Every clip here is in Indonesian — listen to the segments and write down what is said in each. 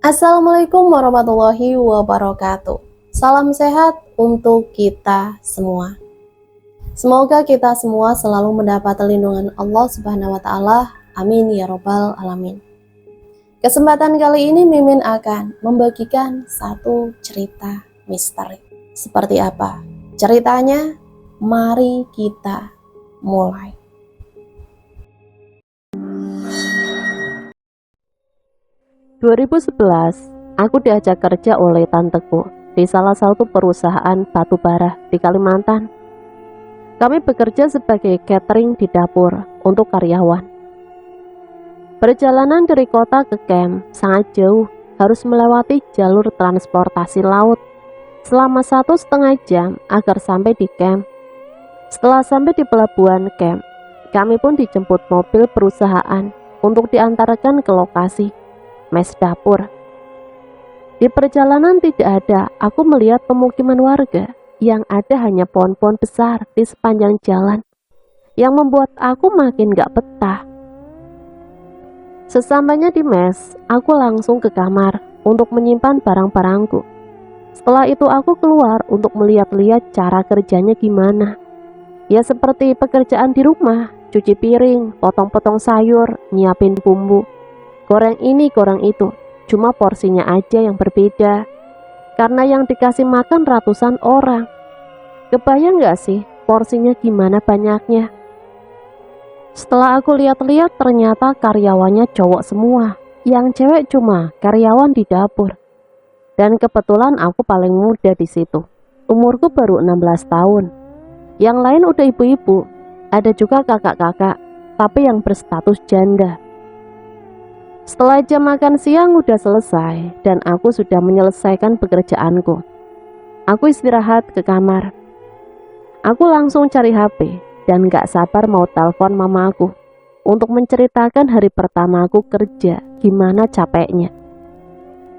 Assalamualaikum warahmatullahi wabarakatuh. Salam sehat untuk kita semua. Semoga kita semua selalu mendapat lindungan Allah Subhanahu wa taala. Amin ya robbal alamin. Kesempatan kali ini Mimin akan membagikan satu cerita misteri. Seperti apa ceritanya? Mari kita mulai. 2011, aku diajak kerja oleh tanteku di salah satu perusahaan batu bara di Kalimantan. Kami bekerja sebagai catering di dapur untuk karyawan. Perjalanan dari kota ke camp sangat jauh, harus melewati jalur transportasi laut selama 1,5 jam agar sampai di camp. Setelah sampai di pelabuhan camp, kami pun dijemput mobil perusahaan untuk diantarkan ke lokasi mes dapur. Di perjalanan tidak ada, aku melihat pemukiman warga, yang ada hanya pohon-pohon besar di sepanjang jalan, yang membuat aku makin gak betah. Sesampainya di mes, aku langsung ke kamar untuk menyimpan barang-barangku. Setelah itu aku keluar untuk melihat-lihat cara kerjanya gimana. Ya seperti pekerjaan di rumah, cuci piring, potong-potong sayur, nyiapin bumbu, goreng ini, goreng itu, cuma porsinya aja yang berbeda. Karena yang dikasih makan ratusan orang. Kebayang gak sih porsinya gimana banyaknya? Setelah aku lihat-lihat ternyata karyawannya cowok semua. Yang cewek cuma karyawan di dapur. Dan kebetulan aku paling muda di situ. Umurku baru 16 tahun. Yang lain udah ibu-ibu. Ada juga kakak-kakak, tapi yang berstatus janda. Setelah jam makan siang udah selesai dan aku sudah menyelesaikan pekerjaanku. Aku istirahat ke kamar. Aku langsung cari HP dan gak sabar mau telepon mama aku untuk menceritakan hari pertama aku kerja, gimana capeknya.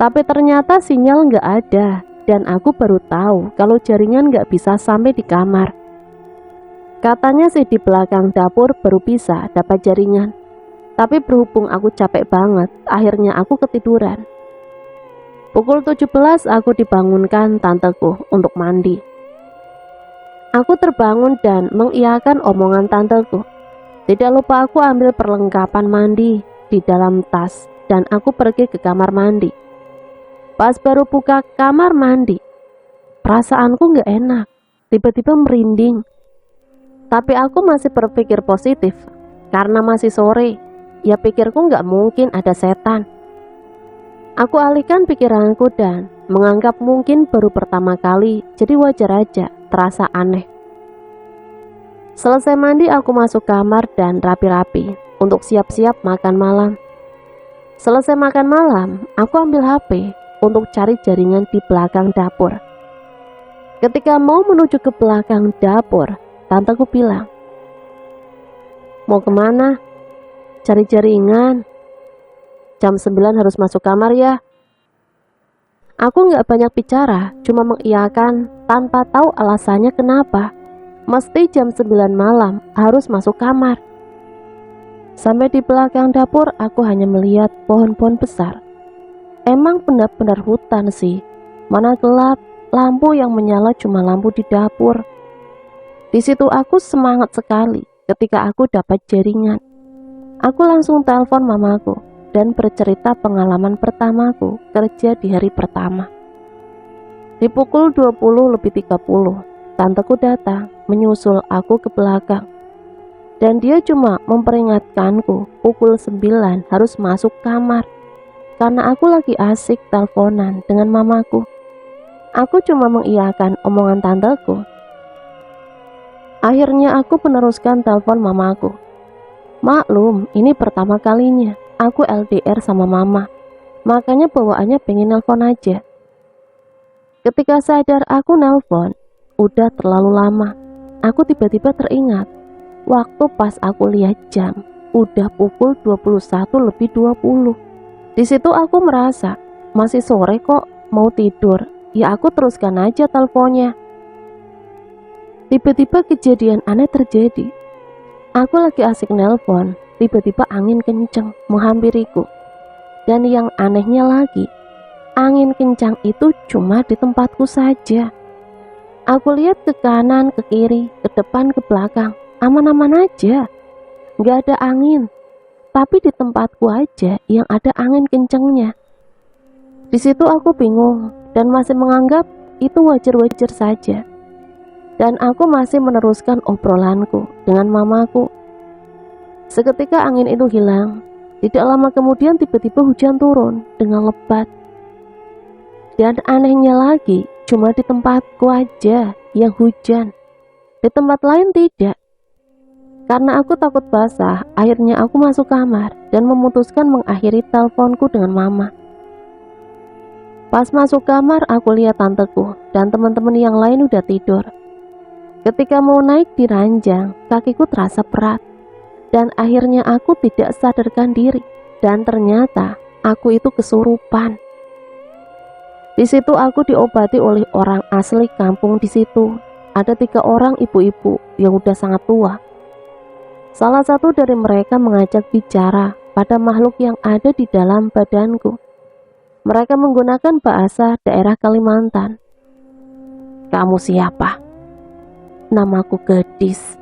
Tapi ternyata sinyal gak ada dan aku baru tahu kalau jaringan gak bisa sampai di kamar. Katanya sih di belakang dapur baru bisa dapat jaringan. Tapi berhubung aku capek banget, akhirnya aku ketiduran. Pukul 17 aku dibangunkan tanteku untuk mandi. Aku terbangun dan mengiyakan omongan tanteku. Tidak lupa aku ambil perlengkapan mandi di dalam tas dan aku pergi ke kamar mandi. Pas baru buka kamar mandi, perasaanku gak enak, tiba-tiba merinding. Tapi aku masih berpikir positif, karena masih sore. Ya pikirku gak mungkin ada setan. Aku alihkan pikiranku dan menganggap mungkin baru pertama kali, jadi wajar aja, terasa aneh. Selesai mandi aku masuk kamar dan rapi-rapi untuk siap-siap makan malam. Selesai makan malam, aku ambil HP untuk cari jaringan di belakang dapur. Ketika mau menuju ke belakang dapur, tanteku bilang, "Mau kemana?" "Cari jaringan. Jam 9 harus masuk kamar ya." Aku gak banyak bicara, cuma mengiyakan tanpa tahu alasannya kenapa. Mesti jam 9 malam harus masuk kamar. Sampai di belakang dapur aku hanya melihat pohon-pohon besar. Emang benar-benar hutan sih. Mana gelap, lampu yang menyala cuma lampu di dapur. Di situ aku semangat sekali ketika aku dapat jaringan. Aku langsung telepon mamaku dan bercerita pengalaman pertamaku kerja di hari pertama. Di pukul 20:30, tanteku datang menyusul aku ke belakang. Dan dia cuma memperingatkanku pukul 9 harus masuk kamar. Karena aku lagi asik teleponan dengan mamaku. Aku cuma mengiyakan omongan tanteku. Akhirnya aku meneruskan telepon mamaku. Maklum, ini pertama kalinya aku LDR sama mama. Makanya bawaannya pengen nelpon aja. Ketika sadar aku nelpon, udah terlalu lama. Aku tiba-tiba teringat, waktu pas aku lihat jam, udah pukul 21:20. Di situ aku merasa, masih sore kok, mau tidur. Ya aku teruskan aja teleponnya. Tiba-tiba kejadian aneh terjadi. Aku lagi asik nelpon, tiba-tiba angin kenceng menghampiriku. Dan yang anehnya lagi, angin kencang itu cuma di tempatku saja. Aku lihat ke kanan, ke kiri, ke depan, ke belakang, aman-aman aja. Gak ada angin, tapi di tempatku aja yang ada angin kencangnya. Di situ aku bingung dan masih menganggap itu wajar-wajar saja. Dan aku masih meneruskan obrolanku dengan mamaku. Seketika angin itu hilang. Tidak lama kemudian tiba-tiba hujan turun dengan lebat. Dan anehnya lagi, cuma di tempatku aja yang hujan. Di tempat lain tidak. Karena aku takut basah, akhirnya aku masuk kamar dan memutuskan mengakhiri teleponku dengan mama. Pas masuk kamar, aku lihat tanteku dan teman-teman yang lain udah tidur. Ketika mau naik di ranjang, kakiku terasa berat. Dan akhirnya aku tidak sadarkan diri. Dan ternyata aku itu kesurupan. Di situ aku diobati oleh orang asli kampung di situ. Ada 3 orang ibu-ibu yang udah sangat tua. Salah satu dari mereka mengajak bicara pada makhluk yang ada di dalam badanku. Mereka menggunakan bahasa daerah Kalimantan. Kamu siapa? Namaku Gadis.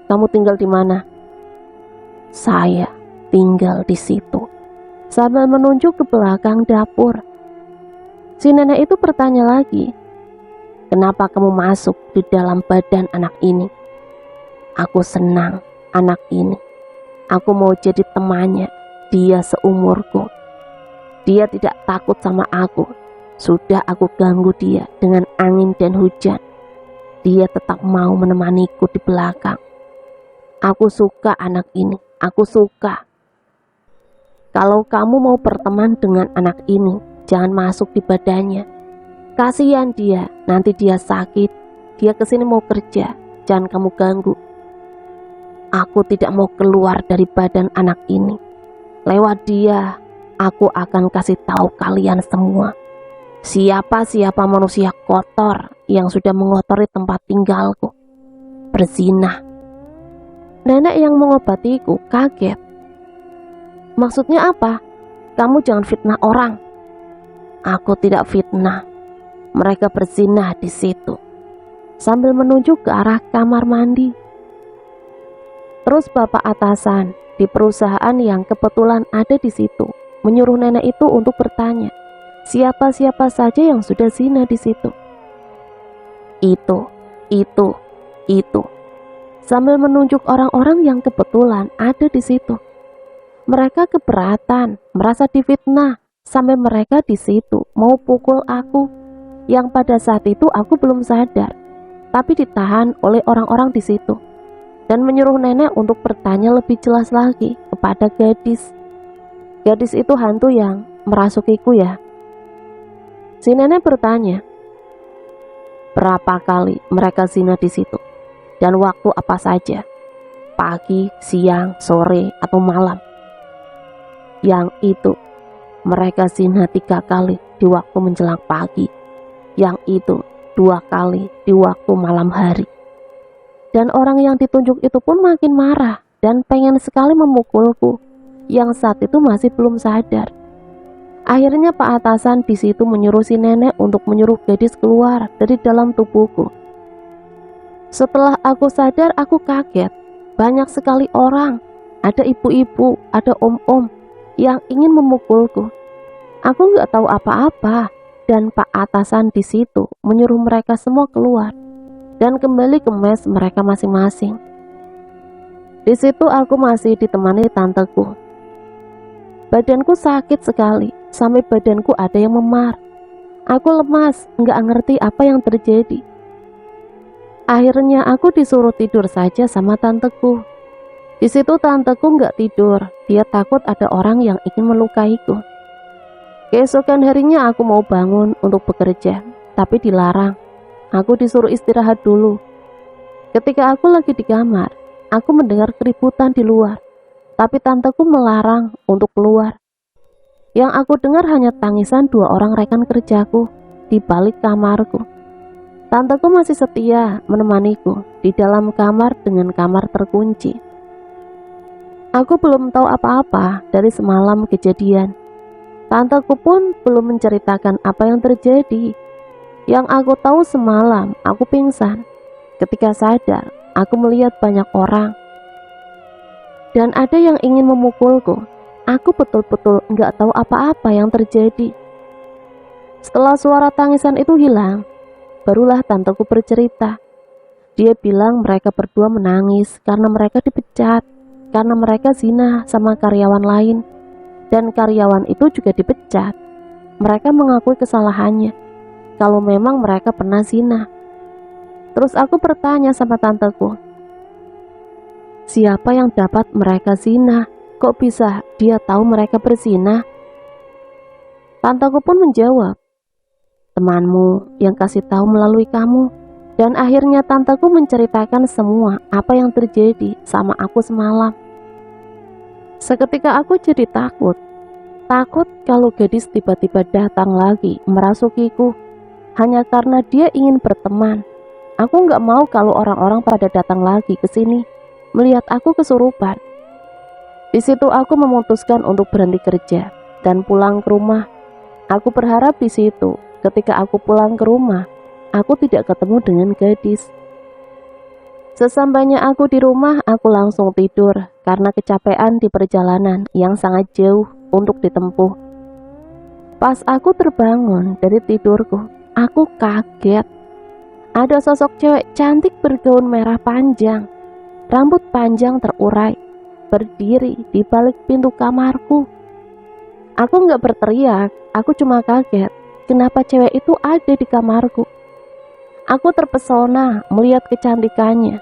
Kamu tinggal di mana? Saya tinggal di situ. Sambil menunjuk ke belakang dapur. Si nenek itu bertanya lagi, kenapa kamu masuk di dalam badan anak ini? Aku senang anak ini. Aku mau jadi temannya. Dia seumurku. Dia tidak takut sama aku. Sudah aku ganggu dia dengan angin dan hujan. Dia tetap mau menemaniku di belakang. Aku suka anak ini. Aku suka. Kalau kamu mau berteman dengan anak ini, jangan masuk di badannya. Kasihan dia, nanti dia sakit. Dia kesini mau kerja, jangan kamu ganggu. Aku tidak mau keluar dari badan anak ini. Lewat dia, aku akan kasih tahu kalian semua. Siapa manusia kotor yang sudah mengotori tempat tinggalku. Berzina. Nenek yang mengobatiku kaget. Maksudnya apa? Kamu jangan fitnah orang. Aku tidak fitnah. Mereka berzina di situ. Sambil menunjuk ke arah kamar mandi. Terus bapak atasan di perusahaan yang kebetulan ada di situ menyuruh nenek itu untuk bertanya, siapa-siapa saja yang sudah zina di situ. Itu. Sambil menunjuk orang-orang yang kebetulan ada di situ. Mereka keberatan, merasa difitnah, sampai mereka di situ mau pukul aku, yang pada saat itu aku belum sadar, tapi ditahan oleh orang-orang di situ, dan menyuruh nenek untuk bertanya lebih jelas lagi kepada gadis. Gadis itu hantu yang merasukiku ya. Si nenek bertanya, berapa kali mereka zina di situ? Dan waktu apa saja? Pagi, siang, sore, atau malam? Yang itu, mereka zina 3 kali di waktu menjelang pagi. Yang itu 2 kali di waktu malam hari. Dan orang yang ditunjuk itu pun makin marah dan pengen sekali memukulku, yang saat itu masih belum sadar. Akhirnya Pak Atasan di situ menyuruh si nenek untuk menyuruh gadis keluar dari dalam tubuhku. Setelah aku sadar, aku kaget. Banyak sekali orang, ada ibu-ibu, ada om-om yang ingin memukulku. Aku nggak tahu apa-apa, dan Pak Atasan di situ menyuruh mereka semua keluar dan kembali ke mes mereka masing-masing. Di situ aku masih ditemani tanteku. Badanku sakit sekali, sampai badanku ada yang memar. Aku lemas, nggak ngerti apa yang terjadi. Akhirnya aku disuruh tidur saja sama tanteku. Di situ tanteku nggak tidur, dia takut ada orang yang ingin melukaiku. Keesokan harinya aku mau bangun untuk bekerja, tapi dilarang. Aku disuruh istirahat dulu. Ketika aku lagi di kamar, aku mendengar keributan di luar, tapi tanteku melarang untuk keluar. Yang aku dengar hanya tangisan 2 orang rekan kerjaku di balik kamarku. Tanteku masih setia menemaniku di dalam kamar dengan kamar terkunci. Aku belum tahu apa-apa dari semalam kejadian. Tanteku pun belum menceritakan apa yang terjadi. Yang aku tahu semalam aku pingsan. Ketika sadar, aku melihat banyak orang. Dan ada yang ingin memukulku. Aku betul-betul nggak tahu apa-apa yang terjadi. Setelah suara tangisan itu hilang, barulah tanteku bercerita. Dia bilang mereka berdua menangis karena mereka dipecat, karena mereka zina sama karyawan lain. Dan karyawan itu juga dipecat. Mereka mengakui kesalahannya, kalau memang mereka pernah zina. Terus aku bertanya sama tanteku, siapa yang dapat mereka zina? Kok bisa dia tahu mereka berzina? Tanteku pun menjawab, temanmu yang kasih tahu melalui kamu. Dan akhirnya tanteku menceritakan semua apa yang terjadi sama aku semalam. Seketika aku jadi takut kalau gadis tiba-tiba datang lagi merasukiku hanya karena dia ingin berteman. Aku nggak mau kalau orang-orang pada datang lagi ke sini melihat aku kesurupan. Di situ aku memutuskan untuk berhenti kerja dan pulang ke rumah. Aku berharap di situ ketika aku pulang ke rumah, aku tidak ketemu dengan gadis. Sesampainya aku di rumah, aku langsung tidur karena kecapean di perjalanan yang sangat jauh untuk ditempuh. Pas aku terbangun dari tidurku, aku kaget. Ada sosok cewek cantik bergaun merah panjang, rambut panjang terurai, berdiri di balik pintu kamarku. Aku nggak berteriak, aku cuma kaget. Kenapa cewek itu ada di kamarku? Aku terpesona melihat kecantikannya.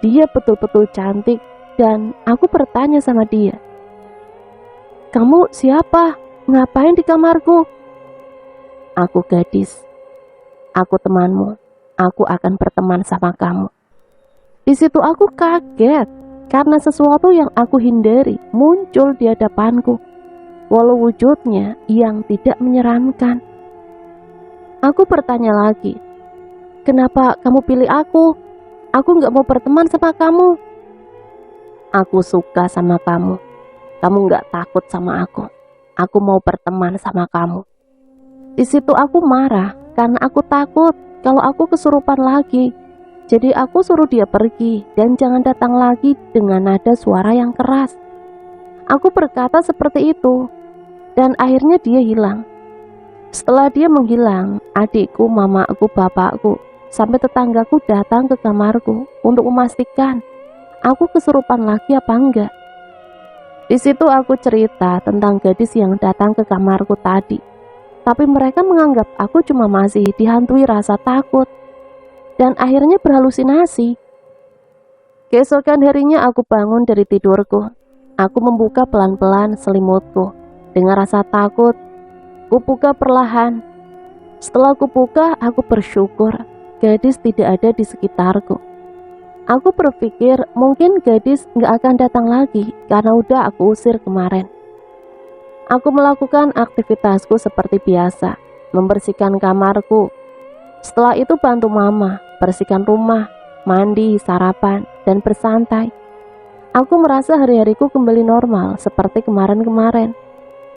Dia betul-betul cantik dan aku bertanya sama dia, kamu siapa? Ngapain di kamarku? Aku gadis. Aku temanmu. Aku akan berteman sama kamu. Di situ aku kaget karena sesuatu yang aku hindari muncul di hadapanku, walau wujudnya yang tidak menyeramkan. Aku bertanya lagi, kenapa kamu pilih aku? Aku nggak mau berteman sama kamu. Aku suka sama kamu. Kamu nggak takut sama aku. Aku mau berteman sama kamu. Di situ aku marah karena aku takut kalau aku kesurupan lagi. Jadi aku suruh dia pergi dan jangan datang lagi dengan nada suara yang keras. Aku berkata seperti itu dan akhirnya dia hilang. Setelah dia menghilang, adikku, mamaku, bapakku, sampai tetanggaku datang ke kamarku untuk memastikan aku kesurupan lagi apa enggak. Di situ aku cerita tentang gadis yang datang ke kamarku tadi. Tapi mereka menganggap aku cuma masih dihantui rasa takut dan akhirnya berhalusinasi. Keesokan harinya aku bangun dari tidurku. Aku membuka pelan-pelan selimutku. Dengan rasa takut, kubuka perlahan. Setelah kubuka, aku bersyukur gadis tidak ada di sekitarku. Aku berpikir mungkin gadis gak akan datang lagi karena udah aku usir kemarin. Aku melakukan aktivitasku seperti biasa, membersihkan kamarku. Setelah itu bantu mama, bersihkan rumah, mandi, sarapan, dan bersantai. Aku merasa hari-hariku kembali normal seperti kemarin-kemarin,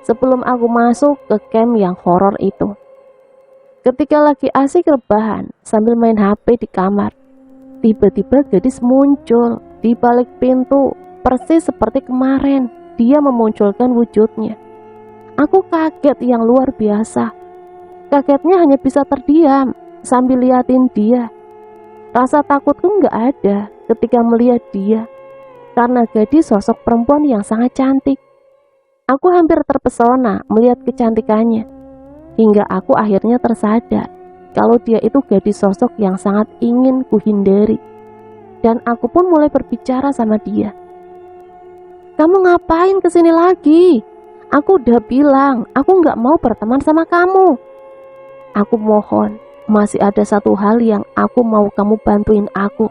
sebelum aku masuk ke camp yang horor itu. Ketika lagi asik rebahan sambil main HP di kamar, tiba-tiba gadis muncul di balik pintu, persis seperti kemarin. Dia memunculkan wujudnya. Aku kaget yang luar biasa. Kagetnya hanya bisa terdiam sambil liatin dia. Rasa takutku nggak ada ketika melihat dia, karena gadis sosok perempuan yang sangat cantik. Aku hampir terpesona melihat kecantikannya, hingga aku akhirnya tersadar kalau dia itu gadis sosok yang sangat ingin kuhindari. Dan aku pun mulai berbicara sama dia. Kamu ngapain kesini lagi? Aku udah bilang, aku gak mau berteman sama kamu. Aku mohon, masih ada satu hal yang aku mau kamu bantuin aku.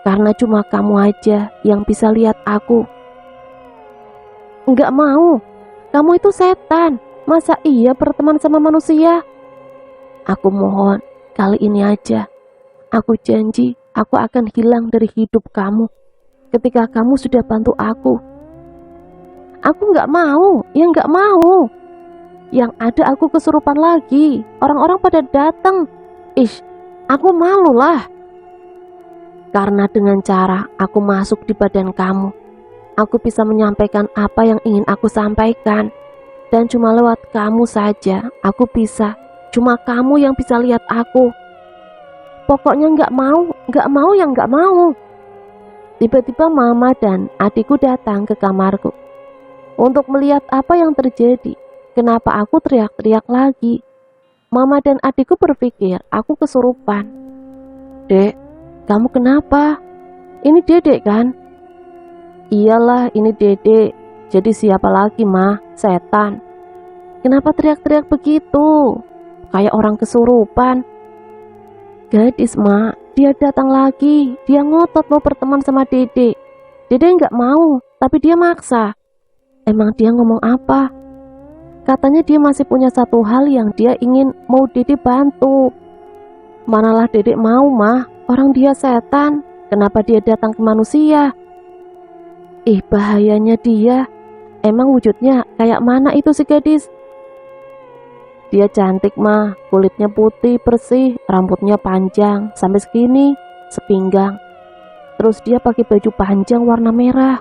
Karena cuma kamu aja yang bisa lihat aku. Gak mau, kamu itu setan. Masa iya berteman sama manusia? Aku mohon, kali ini aja. Aku janji, aku akan hilang dari hidup kamu ketika kamu sudah bantu aku. Aku gak mau, ya gak mau. Yang ada aku kesurupan lagi. Orang-orang pada datang. Aku malu lah. Karena dengan cara aku masuk di badan kamu, aku bisa menyampaikan apa yang ingin aku sampaikan. Dan cuma lewat kamu saja aku bisa. Cuma kamu yang bisa lihat aku. Pokoknya nggak mau yang nggak mau. Tiba-tiba mama dan adikku datang ke kamarku untuk melihat apa yang terjadi. Kenapa aku teriak-teriak lagi? Mama dan adikku berpikir aku kesurupan. Dek, kamu kenapa? Ini Dedek kan? Iyalah, ini Dedek. Jadi siapa lagi, mah? Setan. Kenapa teriak-teriak begitu? Kayak orang kesurupan. Gadis, mak. Dia datang lagi. Dia ngotot mau berteman sama Dedek. Dedek nggak mau, tapi dia maksa. Emang dia ngomong apa? Katanya dia masih punya satu hal yang dia ingin mau Dedek bantu. Manalah Dedek mau, mah. Orang dia setan. Kenapa dia datang ke manusia? Bahayanya dia. Emang wujudnya kayak mana itu si gadis? Dia cantik, mah. Kulitnya putih, bersih, rambutnya panjang, sampai segini, sepinggang. Terus dia pakai baju panjang warna merah.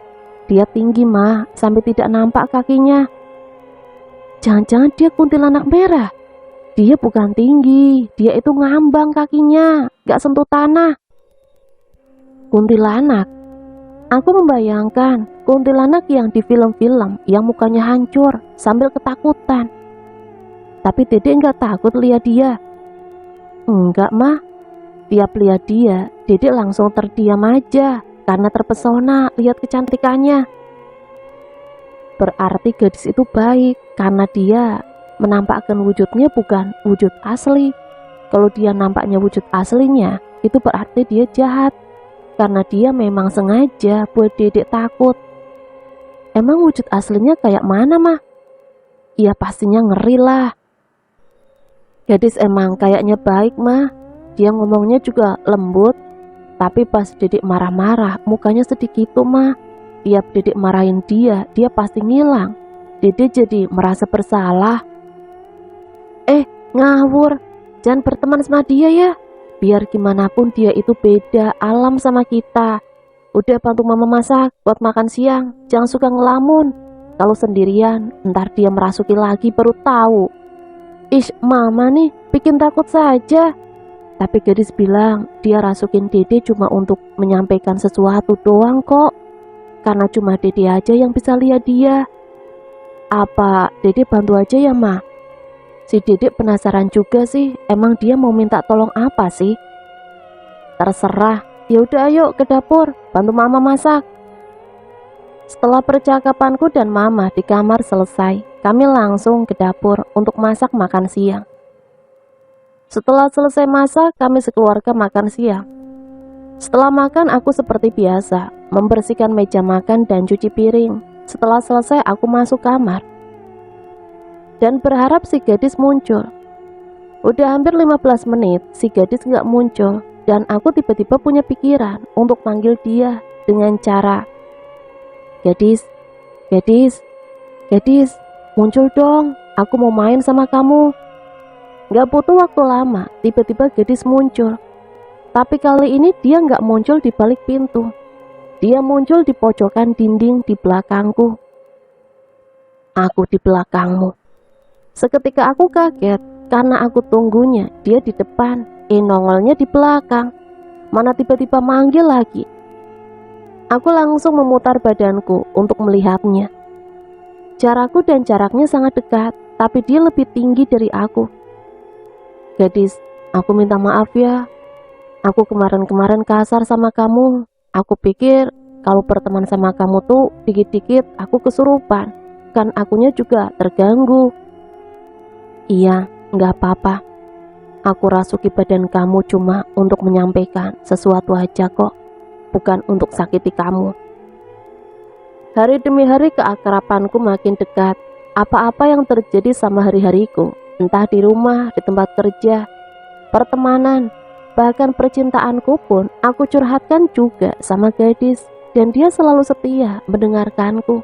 Dia tinggi, mah, sampai tidak nampak kakinya. Jangan-jangan dia kuntilanak merah. Dia bukan tinggi, dia itu ngambang kakinya, gak sentuh tanah. Kuntilanak. Aku membayangkan kuntilanak yang di film-film yang mukanya hancur sambil ketakutan. Tapi Dedek gak takut lihat dia. Enggak, mah. Tiap lihat dia, Dedek langsung terdiam aja karena terpesona lihat kecantikannya. Berarti gadis itu baik karena dia menampakkan wujudnya bukan wujud asli. Kalau dia nampaknya wujud aslinya, itu berarti dia jahat. Karena dia memang sengaja buat Dedek takut. Emang wujud aslinya kayak mana, mah? Ya pastinya ngeri lah. Gadis emang kayaknya baik, mah. Dia ngomongnya juga lembut. Tapi pas Dedek marah-marah, mukanya sedih gitu, mah. Tiap Dedek marahin dia pasti ngilang. Dedek jadi merasa bersalah. Ngawur, jangan berteman sama dia ya. Biar gimana pun dia itu beda alam sama kita. Udah bantu mama masak buat makan siang, jangan suka ngelamun. Kalau sendirian, ntar dia merasuki lagi baru tahu. Mama nih bikin takut saja. Tapi gadis bilang dia rasukin Dedek cuma untuk menyampaikan sesuatu doang kok. Karena cuma Dedek aja yang bisa lihat dia. Apa Dedek bantu aja ya, ma? Si Dedek penasaran juga sih, emang dia mau minta tolong apa sih? Terserah, yaudah ayo ke dapur, bantu mama masak. Setelah percakapanku dan mama di kamar selesai, kami langsung ke dapur untuk masak makan siang. Setelah selesai masak, kami sekeluarga makan siang. Setelah makan, aku seperti biasa, membersihkan meja makan dan cuci piring. Setelah selesai, aku masuk kamar dan berharap si gadis muncul. Udah hampir 15 menit, si gadis nggak muncul, dan aku tiba-tiba punya pikiran untuk manggil dia dengan cara, Gadis, gadis, gadis, muncul dong, aku mau main sama kamu. Gak butuh waktu lama, tiba-tiba gadis muncul. Tapi kali ini dia gak muncul di balik pintu. Dia muncul di pojokan dinding di belakangku. Aku di belakangmu. Seketika aku kaget karena aku tunggunya dia di depan, nongolnya di belakang. Mana tiba-tiba manggil lagi. Aku langsung memutar badanku untuk melihatnya. Jarakku dan jaraknya sangat dekat, tapi dia lebih tinggi dari aku. Gadis, aku minta maaf ya. Aku kemarin-kemarin kasar sama kamu. Aku pikir kalau berteman sama kamu tuh dikit-dikit aku kesurupan. Kan akunya juga terganggu. Iya, nggak apa-apa. Aku rasuki badan kamu cuma untuk menyampaikan sesuatu aja kok. Bukan untuk sakiti kamu. Hari demi hari keakrabanku makin dekat. Apa-apa yang terjadi sama hari-hariku, entah di rumah, di tempat kerja, pertemanan, bahkan percintaanku pun aku curhatkan juga sama gadis, dan dia selalu setia mendengarkanku.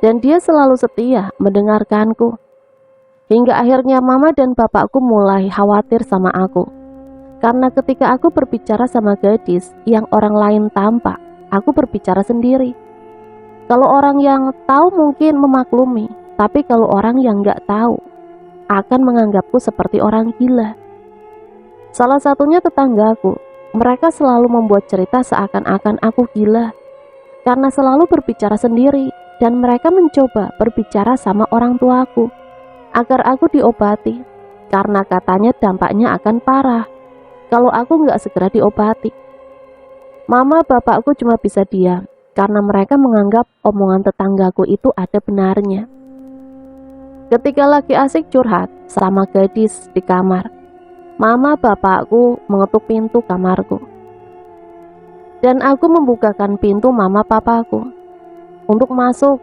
Dan dia selalu setia mendengarkanku. Hingga akhirnya mama dan bapakku mulai khawatir sama aku. Karena ketika aku berbicara sama gadis yang orang lain tampak, aku berbicara sendiri. Kalau orang yang tahu mungkin memaklumi, tapi kalau orang yang nggak tahu akan menganggapku seperti orang gila. Salah satunya tetanggaku. Mereka selalu membuat cerita seakan-akan aku gila karena selalu berbicara sendiri, dan mereka mencoba berbicara sama orang tuaku agar aku diobati karena katanya dampaknya akan parah kalau aku nggak segera diobati. Mama bapakku cuma bisa diam karena mereka menganggap omongan tetanggaku itu ada benarnya. Ketika lagi asik curhat sama gadis di kamar, mama bapakku mengetuk pintu kamarku. Dan aku membukakan pintu mama papaku untuk masuk.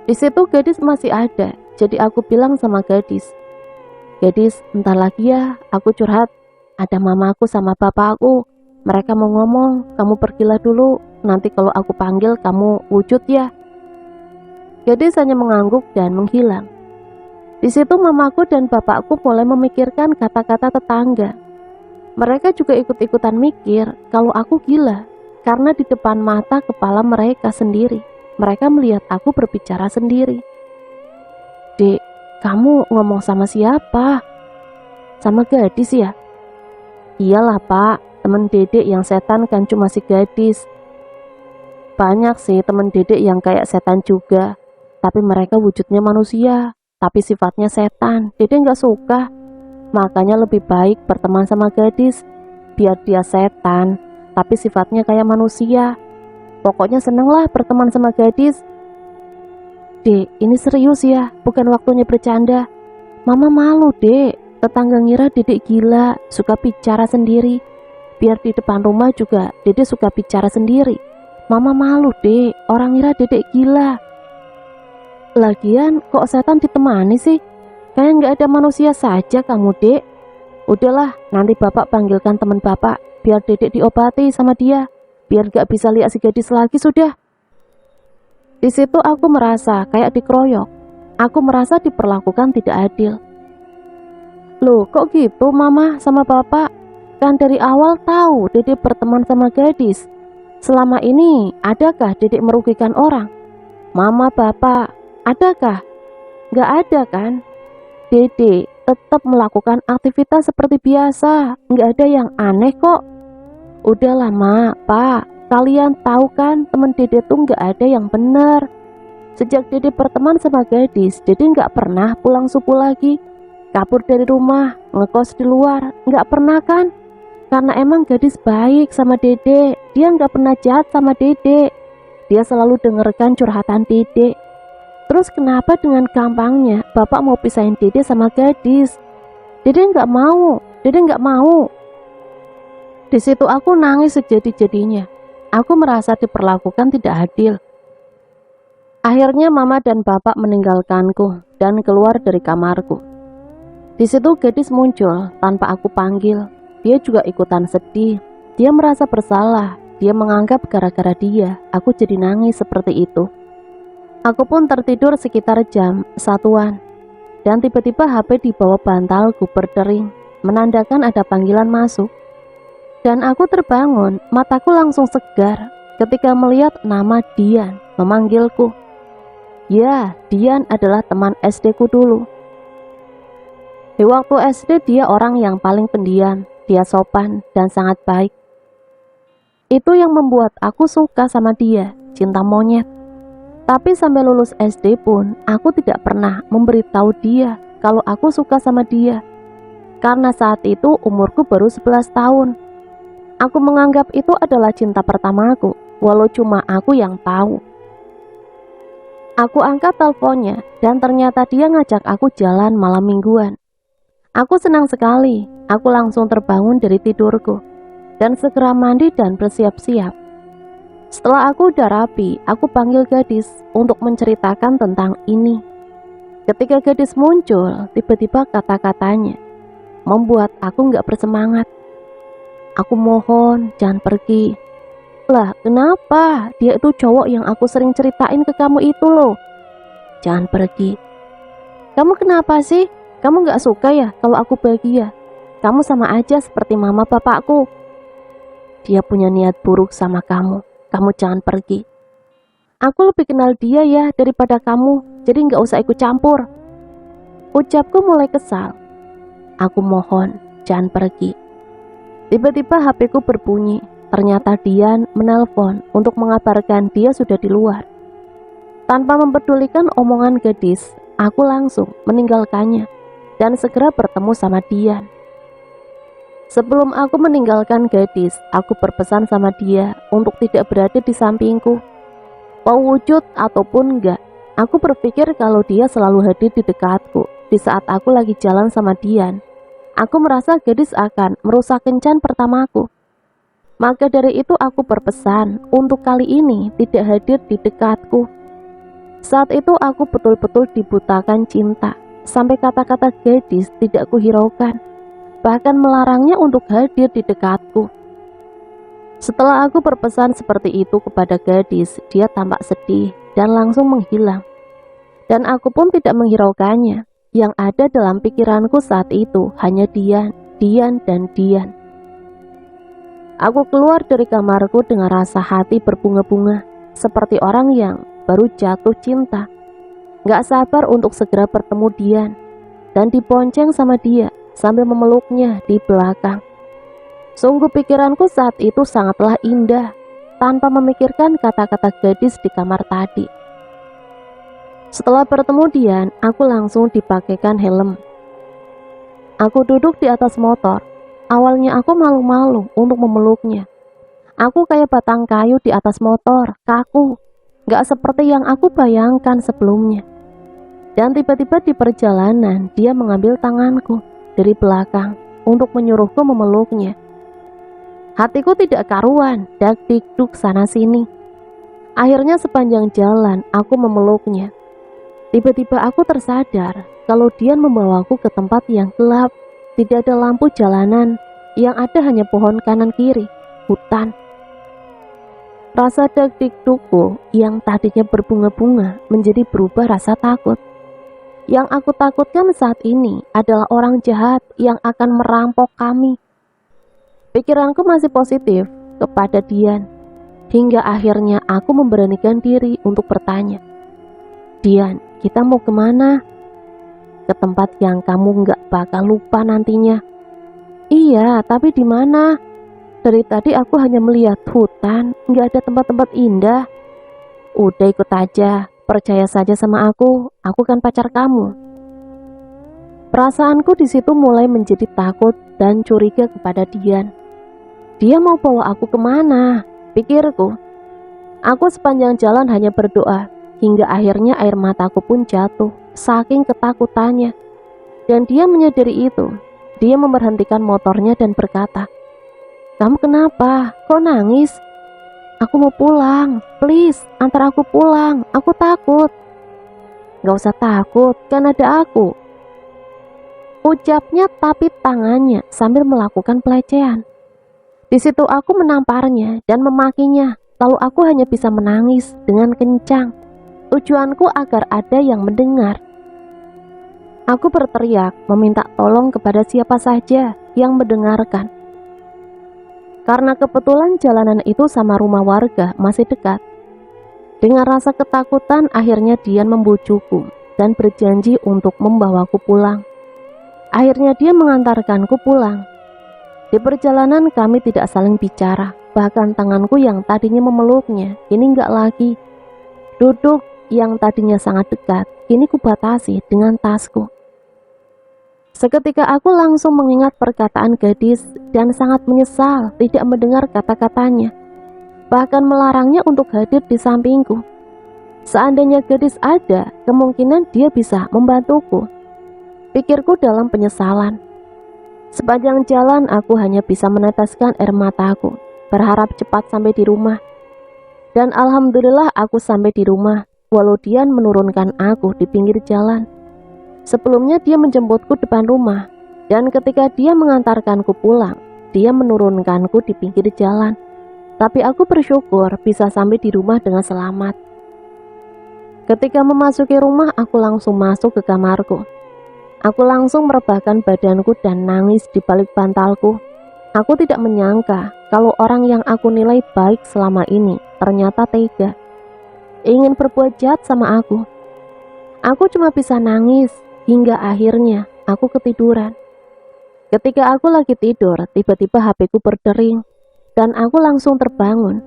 Di situ gadis masih ada, jadi aku bilang sama gadis, "Gadis, entar lagi ya, aku curhat. Ada mamaku sama bapakku. Mereka mau ngomong, kamu pergilah dulu. Nanti kalau aku panggil kamu wujud ya." Gadis hanya mengangguk dan menghilang. Di situ mamaku dan bapakku mulai memikirkan kata-kata tetangga. Mereka juga ikut-ikutan mikir kalau aku gila, karena di depan mata kepala mereka sendiri, mereka melihat aku berbicara sendiri. "Dek, kamu ngomong sama siapa? Sama gadis ya?" "Iyalah pak, temen dedek yang setan kan cuma si gadis." "Banyak sih temen dedek yang kayak setan juga, tapi mereka wujudnya manusia, tapi sifatnya setan. Dedek nggak suka, makanya lebih baik berteman sama gadis, biar dia setan, tapi sifatnya kayak manusia. Pokoknya seneng lah berteman sama gadis." "Dek, ini serius ya, bukan waktunya bercanda. Mama malu dek, tetangga ngira dedek gila, suka bicara sendiri. Biar di depan rumah juga dedek suka bicara sendiri. Mama malu dek, orang ngira dedek gila. Lagian kok setan ditemani sih? Kayak nggak ada manusia saja kamu dek. Udahlah, nanti bapak panggilkan teman bapak, biar dedek diobati sama dia, biar nggak bisa lihat si gadis lagi sudah." Di situ aku merasa kayak dikeroyok. Aku merasa diperlakukan tidak adil. "Loh kok gitu mama sama bapak? Kan dari awal tahu dedek berteman sama gadis. Selama ini adakah dedek merugikan orang? Mama bapak, adakah? Nggak ada kan? Dedek tetap melakukan aktivitas seperti biasa, nggak ada yang aneh kok. Udahlah mak, pak, kalian tahu kan temen dedek tuh nggak ada yang benar. Sejak dedek berteman sama gadis, dedek nggak pernah pulang subuh lagi, kabur dari rumah, ngekos di luar, nggak pernah kan? Karena emang gadis baik sama dedek, dia nggak pernah jahat sama dedek. Dia selalu dengarkan curhatan dedek. Terus kenapa dengan gampangnya bapak mau pisahin dedek sama gadis? Dedek nggak mau, dedek nggak mau." Di situ aku nangis sejadi-jadinya. Aku merasa diperlakukan tidak adil. Akhirnya mama dan bapak meninggalkanku dan keluar dari kamarku. Di situ gadis muncul tanpa aku panggil. Dia juga ikutan sedih. Dia merasa bersalah. Dia menganggap gara-gara dia aku jadi nangis seperti itu. Aku pun tertidur sekitar jam 1-an. Dan tiba-tiba HP di bawah bantalku berdering, menandakan ada panggilan masuk. Dan aku terbangun, mataku langsung segar ketika melihat nama Dian memanggilku. Ya, Dian adalah teman SD ku dulu. Di waktu SD dia orang yang paling pendiam, dia sopan dan sangat baik. Itu yang membuat aku suka sama dia, cinta monyet. Tapi sampai lulus SD pun aku tidak pernah memberitahu dia kalau aku suka sama dia. Karena saat itu umurku baru 11 tahun. Aku menganggap itu adalah cinta pertamaku, walau cuma aku yang tahu. Aku angkat teleponnya dan ternyata dia ngajak aku jalan malam mingguan. Aku senang sekali. Aku langsung terbangun dari tidurku dan segera mandi dan bersiap-siap. Setelah aku udah rapi, aku panggil gadis untuk menceritakan tentang ini. Ketika gadis muncul, tiba-tiba kata-katanya membuat aku gak bersemangat. "Aku mohon, jangan pergi." "Lah, kenapa? Dia itu cowok yang aku sering ceritain ke kamu itu loh. jangan pergi. Kamu kenapa sih? Kamu gak suka ya kalau aku bahagia? Kamu sama aja seperti mama bapakku. Dia punya niat buruk sama kamu. Kamu jangan pergi. Aku lebih kenal dia ya daripada kamu, jadi gak usah ikut campur. Ucapku mulai kesal. Aku mohon, jangan pergi. Tiba-tiba HP-ku berbunyi. Ternyata Dian menelpon untuk mengabarkan dia sudah di luar. Tanpa mempedulikan omongan gadis, aku langsung meninggalkannya dan segera bertemu sama Dian. Sebelum aku meninggalkan gadis, aku berpesan sama dia untuk tidak berada di sampingku. Mau wujud ataupun enggak, aku berpikir kalau dia selalu hadir di dekatku di saat aku lagi jalan sama Dian. Aku merasa gadis akan merusak kencan pertamaku. Maka dari itu aku berpesan untuk kali ini tidak hadir di dekatku. Saat itu aku betul-betul dibutakan cinta, sampai kata-kata gadis tidak kuhiraukan, bahkan melarangnya untuk hadir di dekatku. Setelah aku berpesan seperti itu kepada gadis, dia tampak sedih dan langsung menghilang. Dan aku pun tidak menghiraukannya. Yang ada dalam pikiranku saat itu hanya Dian, dan Dian. Aku keluar dari kamarku dengan rasa hati berbunga-bunga, seperti orang yang baru jatuh cinta. Gak sabar untuk segera bertemu Dian dan dibonceng sama dia sambil memeluknya di belakang. Sungguh pikiranku saat itu sangatlah indah, tanpa memikirkan kata-kata gadis di kamar tadi. Setelah bertemu Dian, aku langsung dipakaikan helm. Aku duduk di atas motor. Awalnya aku malu-malu untuk memeluknya. Aku kayak batang kayu di atas motor, kaku, gak seperti yang aku bayangkan sebelumnya. Dan tiba-tiba di perjalanan, dia mengambil tanganku dari belakang untuk menyuruhku memeluknya. Hatiku tidak karuan, dak-dikduk sana-sini. Akhirnya sepanjang jalan, aku memeluknya. Tiba-tiba aku tersadar kalau dia membawaku ke tempat yang gelap. Tidak ada lampu jalanan, yang ada hanya pohon kanan kiri, hutan. Rasa dak-dikdukku yang tadinya berbunga-bunga menjadi berubah rasa takut. Yang aku takutkan saat ini adalah orang jahat yang akan merampok kami. Pikiranku masih positif kepada Dian, hingga akhirnya aku memberanikan diri untuk bertanya, Dian, kita mau kemana? Ke tempat yang kamu nggak bakal lupa nantinya. Iya, tapi di mana? Dari tadi aku hanya melihat hutan, nggak ada tempat-tempat indah. Udah ikut aja, percaya saja sama aku kan pacar kamu. Perasaanku di situ mulai menjadi takut dan curiga kepada Dian. Dia mau bawa aku kemana? Pikirku. Aku sepanjang jalan hanya berdoa, hingga akhirnya air mataku pun jatuh, saking ketakutannya. Dan dia menyadari itu. Dia memberhentikan motornya dan berkata, kamu kenapa? Kok nangis? Aku mau pulang, please, antar aku pulang, aku takut. Gak usah takut, kan ada aku. Ucapnya tapi tangannya sambil melakukan pelecehan. Di situ aku menamparnya dan memakinya, lalu aku hanya bisa menangis dengan kencang. Tujuanku agar ada yang mendengar. Aku berteriak meminta tolong kepada siapa saja yang mendengarkan. Karena kebetulan jalanan itu sama rumah warga masih dekat. Dengan rasa ketakutan akhirnya Dian membujukku dan berjanji untuk membawaku pulang. Akhirnya dia mengantarkanku pulang. Di perjalanan kami tidak saling bicara, bahkan tanganku yang tadinya memeluknya kini enggak lagi. Duduk yang tadinya sangat dekat, kini kubatasi dengan tasku. Seketika aku langsung mengingat perkataan gadis dan sangat menyesal tidak mendengar kata-katanya, bahkan melarangnya untuk hadir di sampingku. Seandainya gadis ada, kemungkinan dia bisa membantuku. Pikirku dalam penyesalan. Sepanjang jalan aku hanya bisa meneteskan air mataku, berharap cepat sampai di rumah. Dan alhamdulillah aku sampai di rumah, walau Dian menurunkan aku di pinggir jalan. Sebelumnya dia menjemputku depan rumah, dan ketika dia mengantarkanku pulang, dia menurunkanku di pinggir jalan. Tapi aku bersyukur bisa sampai di rumah dengan selamat. Ketika memasuki rumah, aku langsung masuk ke kamarku. Aku langsung merebahkan badanku dan nangis di balik bantalku. Aku tidak menyangka kalau orang yang aku nilai baik selama ini ternyata tega, ingin berbuat jahat sama aku. Aku cuma bisa nangis hingga akhirnya aku ketiduran. Ketika aku lagi tidur, tiba-tiba HP-ku berdering dan aku langsung terbangun.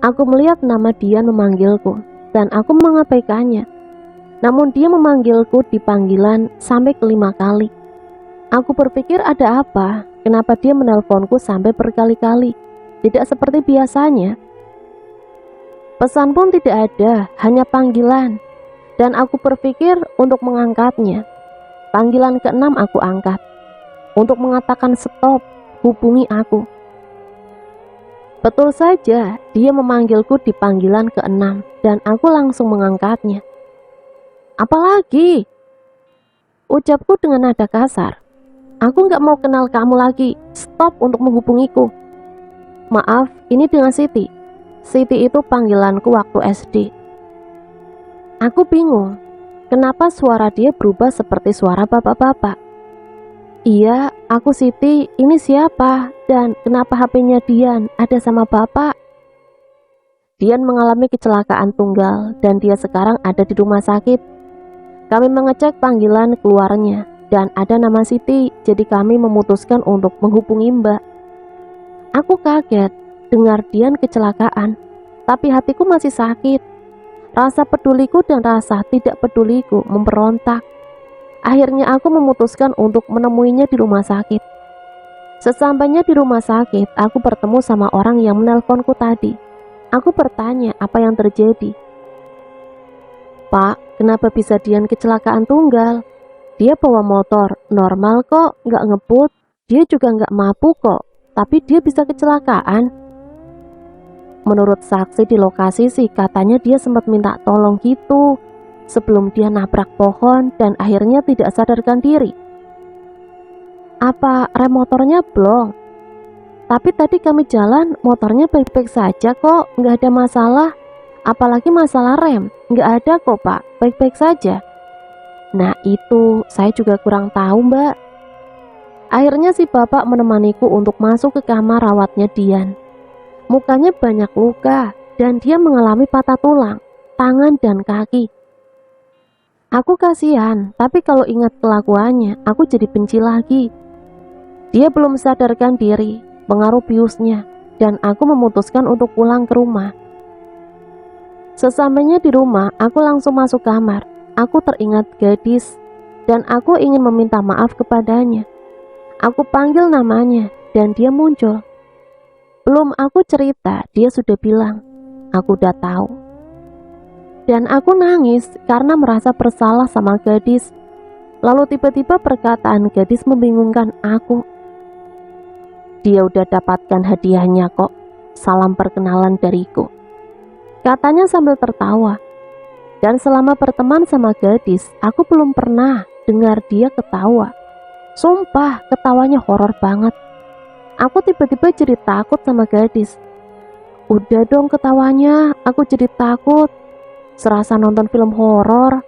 Aku melihat nama Dian memanggilku dan aku mengabaikannya. Namun dia memanggilku di panggilan sampai ke-5 kali. Aku berpikir ada apa, kenapa dia menelponku sampai berkali-kali, tidak seperti biasanya. Pesan pun tidak ada, hanya panggilan. Dan aku berpikir untuk mengangkatnya. Panggilan ke-6 aku angkat. Untuk mengatakan stop, hubungi aku. Betul saja, dia memanggilku di panggilan ke-6 dan aku langsung mengangkatnya. Apalagi? Ucapku dengan nada kasar. Aku gak mau kenal kamu lagi, stop untuk menghubungiku. Maaf, ini dengan Siti. Siti itu panggilanku waktu SD. Aku bingung, kenapa suara dia berubah seperti suara bapak-bapak. Iya, aku Siti, ini siapa? Dan kenapa HP-nya Dian ada sama bapak? Dian mengalami kecelakaan tunggal dan dia sekarang ada di rumah sakit. Kami mengecek panggilan keluarnya dan ada nama Siti, jadi kami memutuskan untuk menghubungi Mbak. Aku kaget dengar Dian kecelakaan, tapi hatiku masih sakit. Rasa peduliku dan rasa tidak peduliku memberontak. Akhirnya aku memutuskan untuk menemuinya di rumah sakit. Sesampainya di rumah sakit, aku bertemu sama orang yang menelponku tadi. Aku bertanya apa yang terjadi. Pak, kenapa bisa Dian kecelakaan tunggal? Dia bawa motor, normal kok, nggak ngebut. Dia juga nggak mabuk kok, tapi dia bisa kecelakaan. Menurut saksi di lokasi sih, katanya dia sempat minta tolong gitu sebelum dia nabrak pohon dan akhirnya tidak sadarkan diri. Apa rem motornya blong? Tapi tadi kami jalan, motornya baik-baik saja kok, nggak ada masalah. Apalagi masalah rem, nggak ada kok pak, baik-baik saja. Nah itu, saya juga kurang tahu mbak. Akhirnya si bapak menemaniku untuk masuk ke kamar rawatnya Dian. Mukanya banyak luka, dan dia mengalami patah tulang, tangan dan kaki. Aku kasihan, tapi kalau ingat kelakuannya, aku jadi benci lagi. Dia belum sadarkan diri, pengaruh biusnya, dan aku memutuskan untuk pulang ke rumah. Sesampainya di rumah, aku langsung masuk kamar. Aku teringat gadis, dan aku ingin meminta maaf kepadanya. Aku panggil namanya, dan dia muncul. Belum aku cerita, dia sudah bilang, aku udah tahu. Dan aku nangis karena merasa bersalah sama gadis. Lalu tiba-tiba perkataan gadis membingungkan aku. Dia udah dapatkan hadiahnya kok, salam perkenalan dariku, katanya sambil tertawa. Dan selama berteman sama gadis, aku belum pernah dengar dia ketawa. Sumpah, ketawanya horor banget. Aku tiba-tiba jadi takut sama gadis. Udah dong ketawanya, aku jadi takut. Serasa nonton film horor.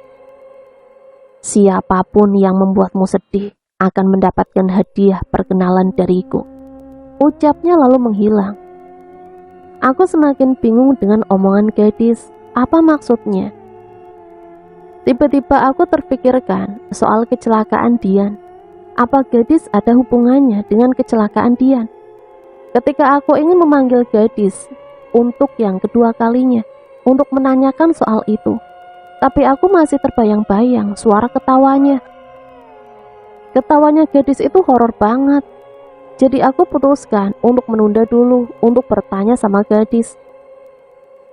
Siapapun yang membuatmu sedih akan mendapatkan hadiah perkenalan dariku, ucapnya lalu menghilang. Aku semakin bingung dengan omongan gadis. Apa maksudnya? Tiba-tiba aku terpikirkan soal kecelakaan Dian. Apa gadis ada hubungannya dengan kecelakaan Dian? Ketika aku ingin memanggil gadis untuk yang kedua kalinya, untuk menanyakan soal itu, tapi aku masih terbayang-bayang suara ketawanya. Ketawanya gadis itu horor banget. Jadi aku putuskan untuk menunda dulu untuk bertanya sama gadis.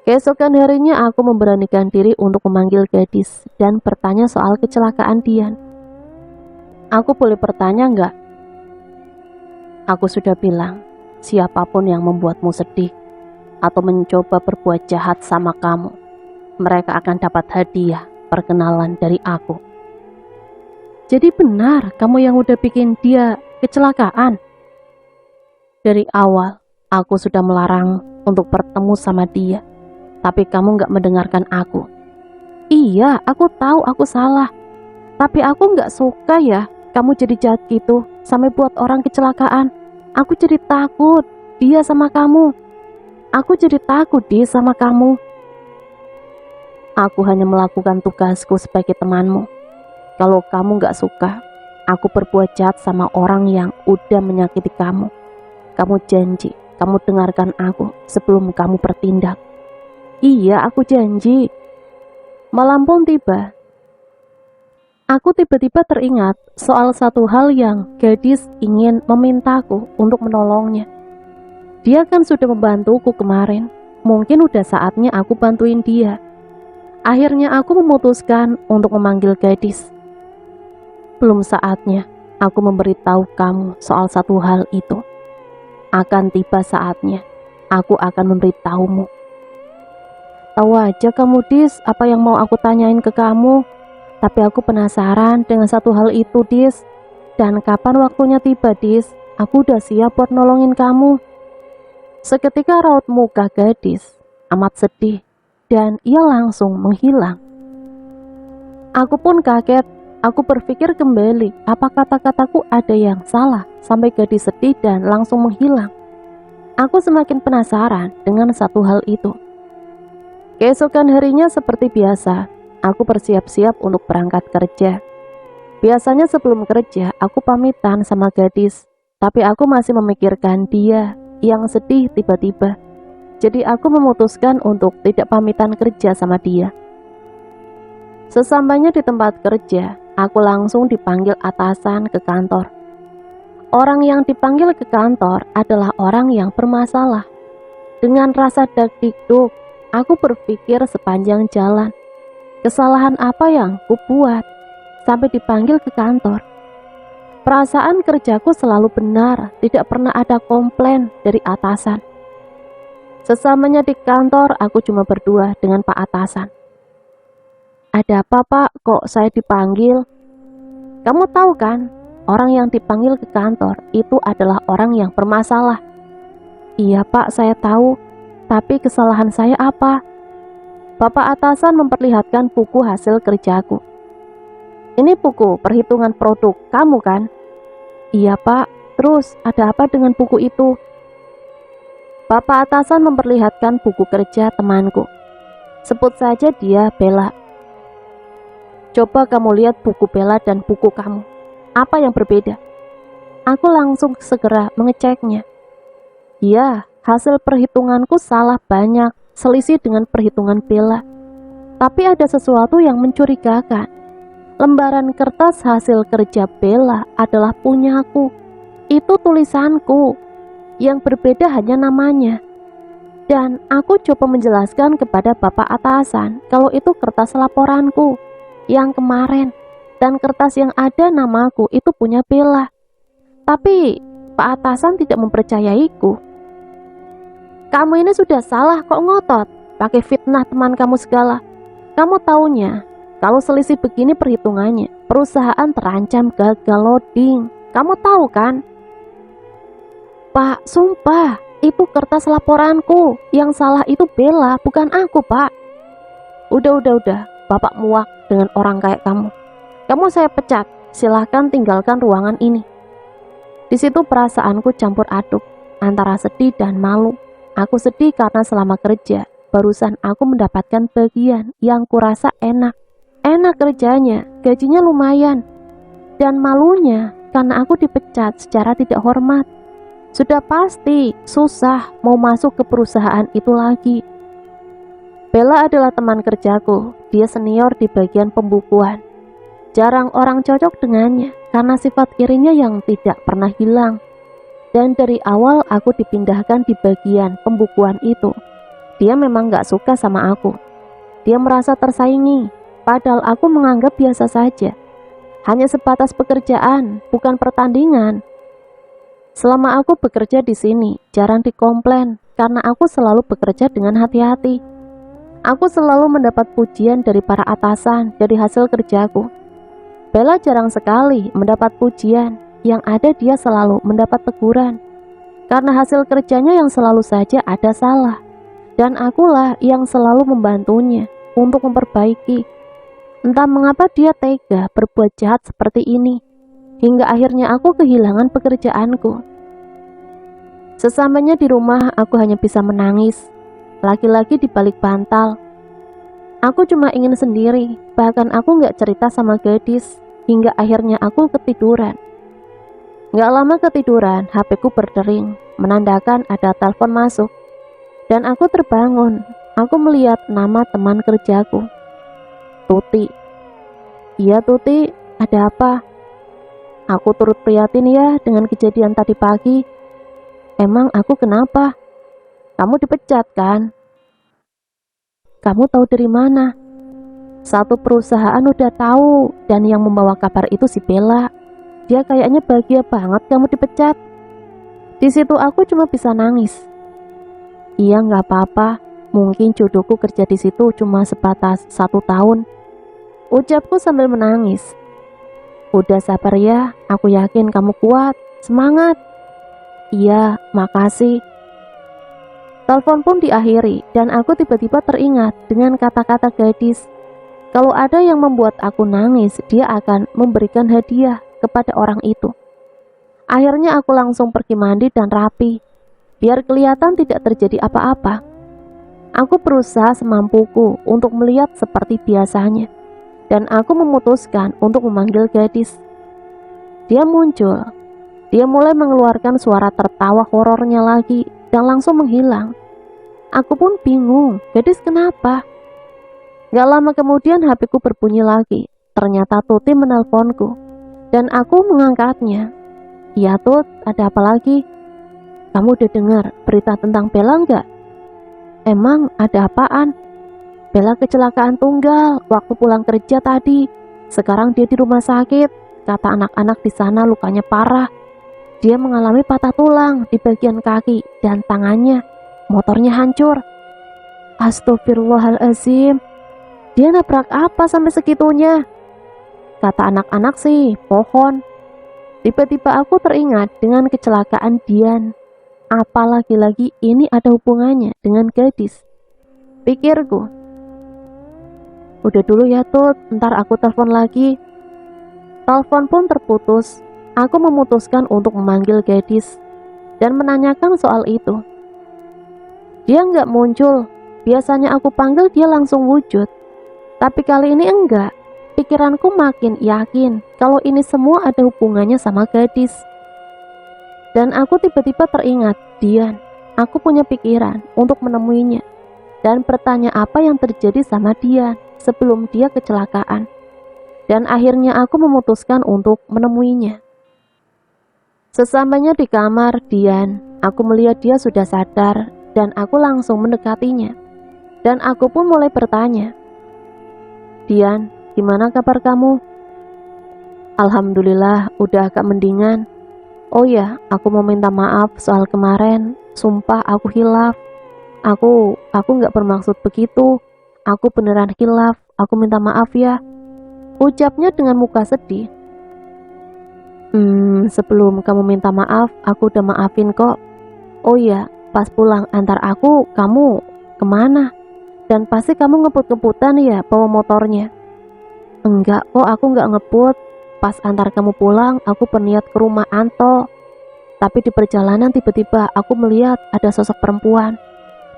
Keesokan harinya aku memberanikan diri untuk memanggil gadis dan bertanya soal kecelakaan Dian. Aku boleh bertanya enggak? Aku sudah bilang, siapapun yang membuatmu sedih atau mencoba berbuat jahat sama kamu, mereka akan dapat hadiah perkenalan dari aku. Jadi benar kamu yang udah bikin dia kecelakaan? Dari awal aku sudah melarang untuk bertemu sama dia, tapi kamu gak mendengarkan aku. Iya, aku tahu aku salah. Tapi aku nggak suka ya kamu jadi jahat gitu, sampai buat orang kecelakaan. Aku jadi takut dia sama kamu. Aku jadi takut dia sama kamu. Aku hanya melakukan tugasku sebagai temanmu. Kalau kamu nggak suka, aku berbuat jahat sama orang yang udah menyakiti kamu. Kamu janji, kamu dengarkan aku sebelum kamu bertindak. Iya, aku janji. Malam pun tiba. Aku tiba-tiba teringat soal satu hal yang gadis ingin memintaku untuk menolongnya. Dia kan sudah membantuku kemarin. Mungkin udah saatnya aku bantuin dia. Akhirnya aku memutuskan untuk memanggil gadis. Belum saatnya aku memberitahu kamu soal satu hal itu. Akan tiba saatnya aku akan memberitahumu. Tahu aja kamu, Dis, apa yang mau aku tanyain ke kamu. Tapi aku penasaran dengan satu hal itu, Dis. Dan kapan waktunya tiba, Dis? Aku udah siap buat nolongin kamu. Seketika raut muka gadis amat sedih dan ia langsung menghilang. Aku pun kaget. Aku berpikir kembali, apa kata-kataku ada yang salah sampai gadis sedih dan langsung menghilang. Aku semakin penasaran dengan satu hal itu. Keesokan harinya seperti biasa, aku bersiap-siap untuk berangkat kerja. Biasanya sebelum kerja, aku pamitan sama gadis, tapi aku masih memikirkan dia yang sedih tiba-tiba. Jadi aku memutuskan untuk tidak pamitan kerja sama dia. Sesampainya di tempat kerja, aku langsung dipanggil atasan ke kantor. Orang yang dipanggil ke kantor adalah orang yang bermasalah. Dengan rasa dag-digdug, aku berpikir sepanjang jalan. Kesalahan apa yang kubuat sampai dipanggil ke kantor? Perasaan kerjaku selalu benar, tidak pernah ada komplain dari atasan. Sesamanya di kantor, aku cuma berdua dengan Pak Atasan. Ada apa, Pak? Kok saya dipanggil? Kamu tahu kan, orang yang dipanggil ke kantor itu adalah orang yang bermasalah. Iya, Pak, saya tahu. Tapi kesalahan saya apa? Bapak atasan memperlihatkan buku hasil kerjaku. Ini buku perhitungan produk kamu kan? Iya, Pak. Terus ada apa dengan buku itu? Bapak atasan memperlihatkan buku kerja temanku. Sebut saja dia Bella. Coba kamu lihat buku Bella dan buku kamu. Apa yang berbeda? Aku langsung segera mengeceknya. Ya, hasil perhitunganku salah banyak, selisih dengan perhitungan Bella. Tapi ada sesuatu yang mencurigakan. Lembaran kertas hasil kerja Bella adalah punyaku. Itu tulisanku. Yang berbeda hanya namanya. Dan aku coba menjelaskan kepada Bapak atasan kalau itu kertas laporanku yang kemarin. Dan kertas yang ada namaku itu punya Bella. Tapi Pak atasan tidak mempercayaiku. Kamu ini sudah salah kok ngotot, pakai fitnah teman kamu segala. Kamu taunya, kalau selisih begini perhitungannya, perusahaan terancam gagal loading. Kamu tahu kan? Pak, sumpah, itu kertas laporanku. Yang salah itu Bella, bukan aku, Pak. Udah, Bapak muak dengan orang kayak kamu. Kamu saya pecat, silahkan tinggalkan ruangan ini. Di situ perasaanku campur aduk, antara sedih dan malu. Aku sedih karena selama kerja, barusan aku mendapatkan bagian yang kurasa enak. Enak kerjanya, gajinya lumayan. Dan malunya karena aku dipecat secara tidak hormat. Sudah pasti susah mau masuk ke perusahaan itu lagi. Bella adalah teman kerjaku, dia senior di bagian pembukuan. Jarang orang cocok dengannya karena sifat irinya yang tidak pernah hilang. Dan dari awal aku dipindahkan di bagian pembukuan itu. Dia memang gak suka sama aku. Dia merasa tersaingi, padahal aku menganggap biasa saja. Hanya sebatas pekerjaan, bukan pertandingan. Selama aku bekerja di sini, jarang dikomplain karena aku selalu bekerja dengan hati-hati. Aku selalu mendapat pujian dari para atasan dari hasil kerjaku. Bella jarang sekali mendapat pujian, yang ada dia selalu mendapat teguran. Karena hasil kerjanya yang selalu saja ada salah. Dan akulah yang selalu membantunya untuk memperbaiki Entah mengapa dia tega berbuat jahat seperti ini, hingga akhirnya aku kehilangan pekerjaanku. Sesampainya di rumah, aku hanya bisa menangis, lagi-lagi di balik bantal. Aku cuma ingin sendiri, bahkan aku gak cerita sama gadis, hingga akhirnya aku ketiduran. Gak lama ketiduran, HP-ku berdering, menandakan ada telepon masuk. Dan aku terbangun, aku melihat nama teman kerjaku, Tuti. Iya Tuti, ada apa? Aku turut prihatin ya dengan kejadian tadi pagi. Emang aku kenapa? Kamu dipecat kan? Kamu tahu dari mana? Satu perusahaan udah tahu, dan yang membawa kabar itu si Bella. Dia kayaknya bahagia banget kamu dipecat. Di situ aku cuma bisa nangis. Iya nggak apa-apa, mungkin jodohku kerja di situ cuma sebatas 1 tahun. Ucapku sambil menangis. Udah sabar ya, aku yakin kamu kuat, semangat. Iya, makasih. Telepon pun diakhiri dan aku tiba-tiba teringat dengan kata-kata gadis. Kalau ada yang membuat aku nangis, dia akan memberikan hadiah kepada orang itu. Akhirnya aku langsung pergi mandi dan rapi, biar kelihatan tidak terjadi apa-apa. Aku berusaha semampuku untuk melihat seperti biasanya, dan aku memutuskan untuk memanggil gadis. Dia muncul. Dia mulai mengeluarkan suara tertawa horornya lagi dan langsung menghilang. Aku pun bingung, gadis kenapa? Gak lama kemudian HP-ku berbunyi lagi. Ternyata Tuti menelponku dan aku mengangkatnya. Iya Tut, ada apa lagi? Kamu udah dengar berita tentang Bella nggak? Emang ada apaan? Bella kecelakaan tunggal waktu pulang kerja tadi. Sekarang dia di rumah sakit. Kata anak-anak di sana lukanya parah. Dia mengalami patah tulang di bagian kaki dan tangannya. Motornya hancur. Astagfirullahalazim. Dia nabrak apa sampai segitunya? Kata anak-anak sih, pohon. Tiba-tiba aku teringat dengan kecelakaan Dian. Apa lagi-lagi ini ada hubungannya dengan gadis? Pikirku. Udah dulu ya Tut, ntar aku telepon lagi. Telepon pun terputus. Aku memutuskan untuk memanggil gadis dan menanyakan soal itu. Dia nggak muncul. Biasanya aku panggil dia langsung wujud. Tapi kali ini enggak. Pikiranku makin yakin kalau ini semua ada hubungannya sama gadis. Dan aku tiba-tiba teringat Dian. Aku punya pikiran untuk menemuinya dan bertanya apa yang terjadi sama Dian sebelum dia kecelakaan. Dan akhirnya aku memutuskan untuk menemuinya. Sesampainya di kamar Dian, aku melihat dia sudah sadar dan aku langsung mendekatinya. Dan aku pun mulai bertanya, Dian, gimana kabar kamu? Alhamdulillah, udah agak mendingan. Oh ya, aku mau minta maaf soal kemarin. Sumpah aku hilaf. Aku gak bermaksud begitu. Aku beneran hilaf. Aku minta maaf ya. Ucapnya dengan muka sedih. Sebelum kamu minta maaf, aku udah maafin kok. Oh ya, pas pulang antar aku, kamu kemana? Dan pasti kamu ngebut-ngebutan ya bawa motornya. Enggak kok, aku enggak ngebut. Pas antar kamu pulang, aku berniat ke rumah Anto. Tapi di perjalanan tiba-tiba aku melihat ada sosok perempuan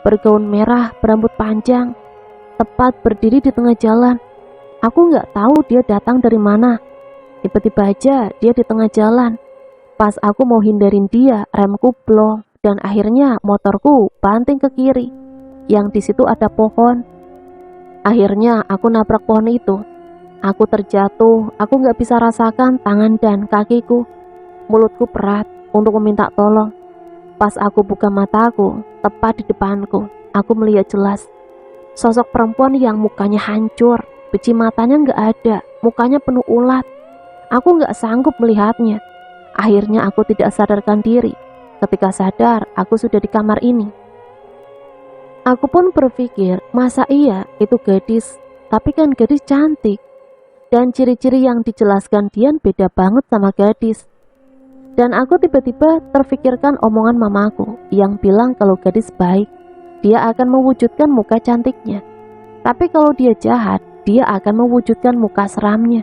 bergaun merah, berambut panjang, tepat berdiri di tengah jalan. Aku enggak tahu dia datang dari mana. Tiba-tiba aja dia di tengah jalan. Pas aku mau hindarin dia, remku blong dan akhirnya motorku banting ke kiri. Yang di situ ada pohon. Akhirnya aku nabrak pohon itu. Aku terjatuh, aku gak bisa rasakan tangan dan kakiku. Mulutku berat untuk meminta tolong. Pas aku buka mataku, tepat di depanku, aku melihat jelas sosok perempuan yang mukanya hancur, biji matanya gak ada, mukanya penuh ulat. Aku gak sanggup melihatnya. Akhirnya aku tidak sadarkan diri. Ketika sadar, aku sudah di kamar ini. Aku pun berpikir, masa iya itu gadis? Tapi kan gadis cantik. Dan ciri-ciri yang dijelaskan Dian beda banget sama gadis. Dan aku tiba-tiba terfikirkan omongan mamaku yang bilang kalau gadis baik, dia akan mewujudkan muka cantiknya. Tapi kalau dia jahat, dia akan mewujudkan muka seramnya.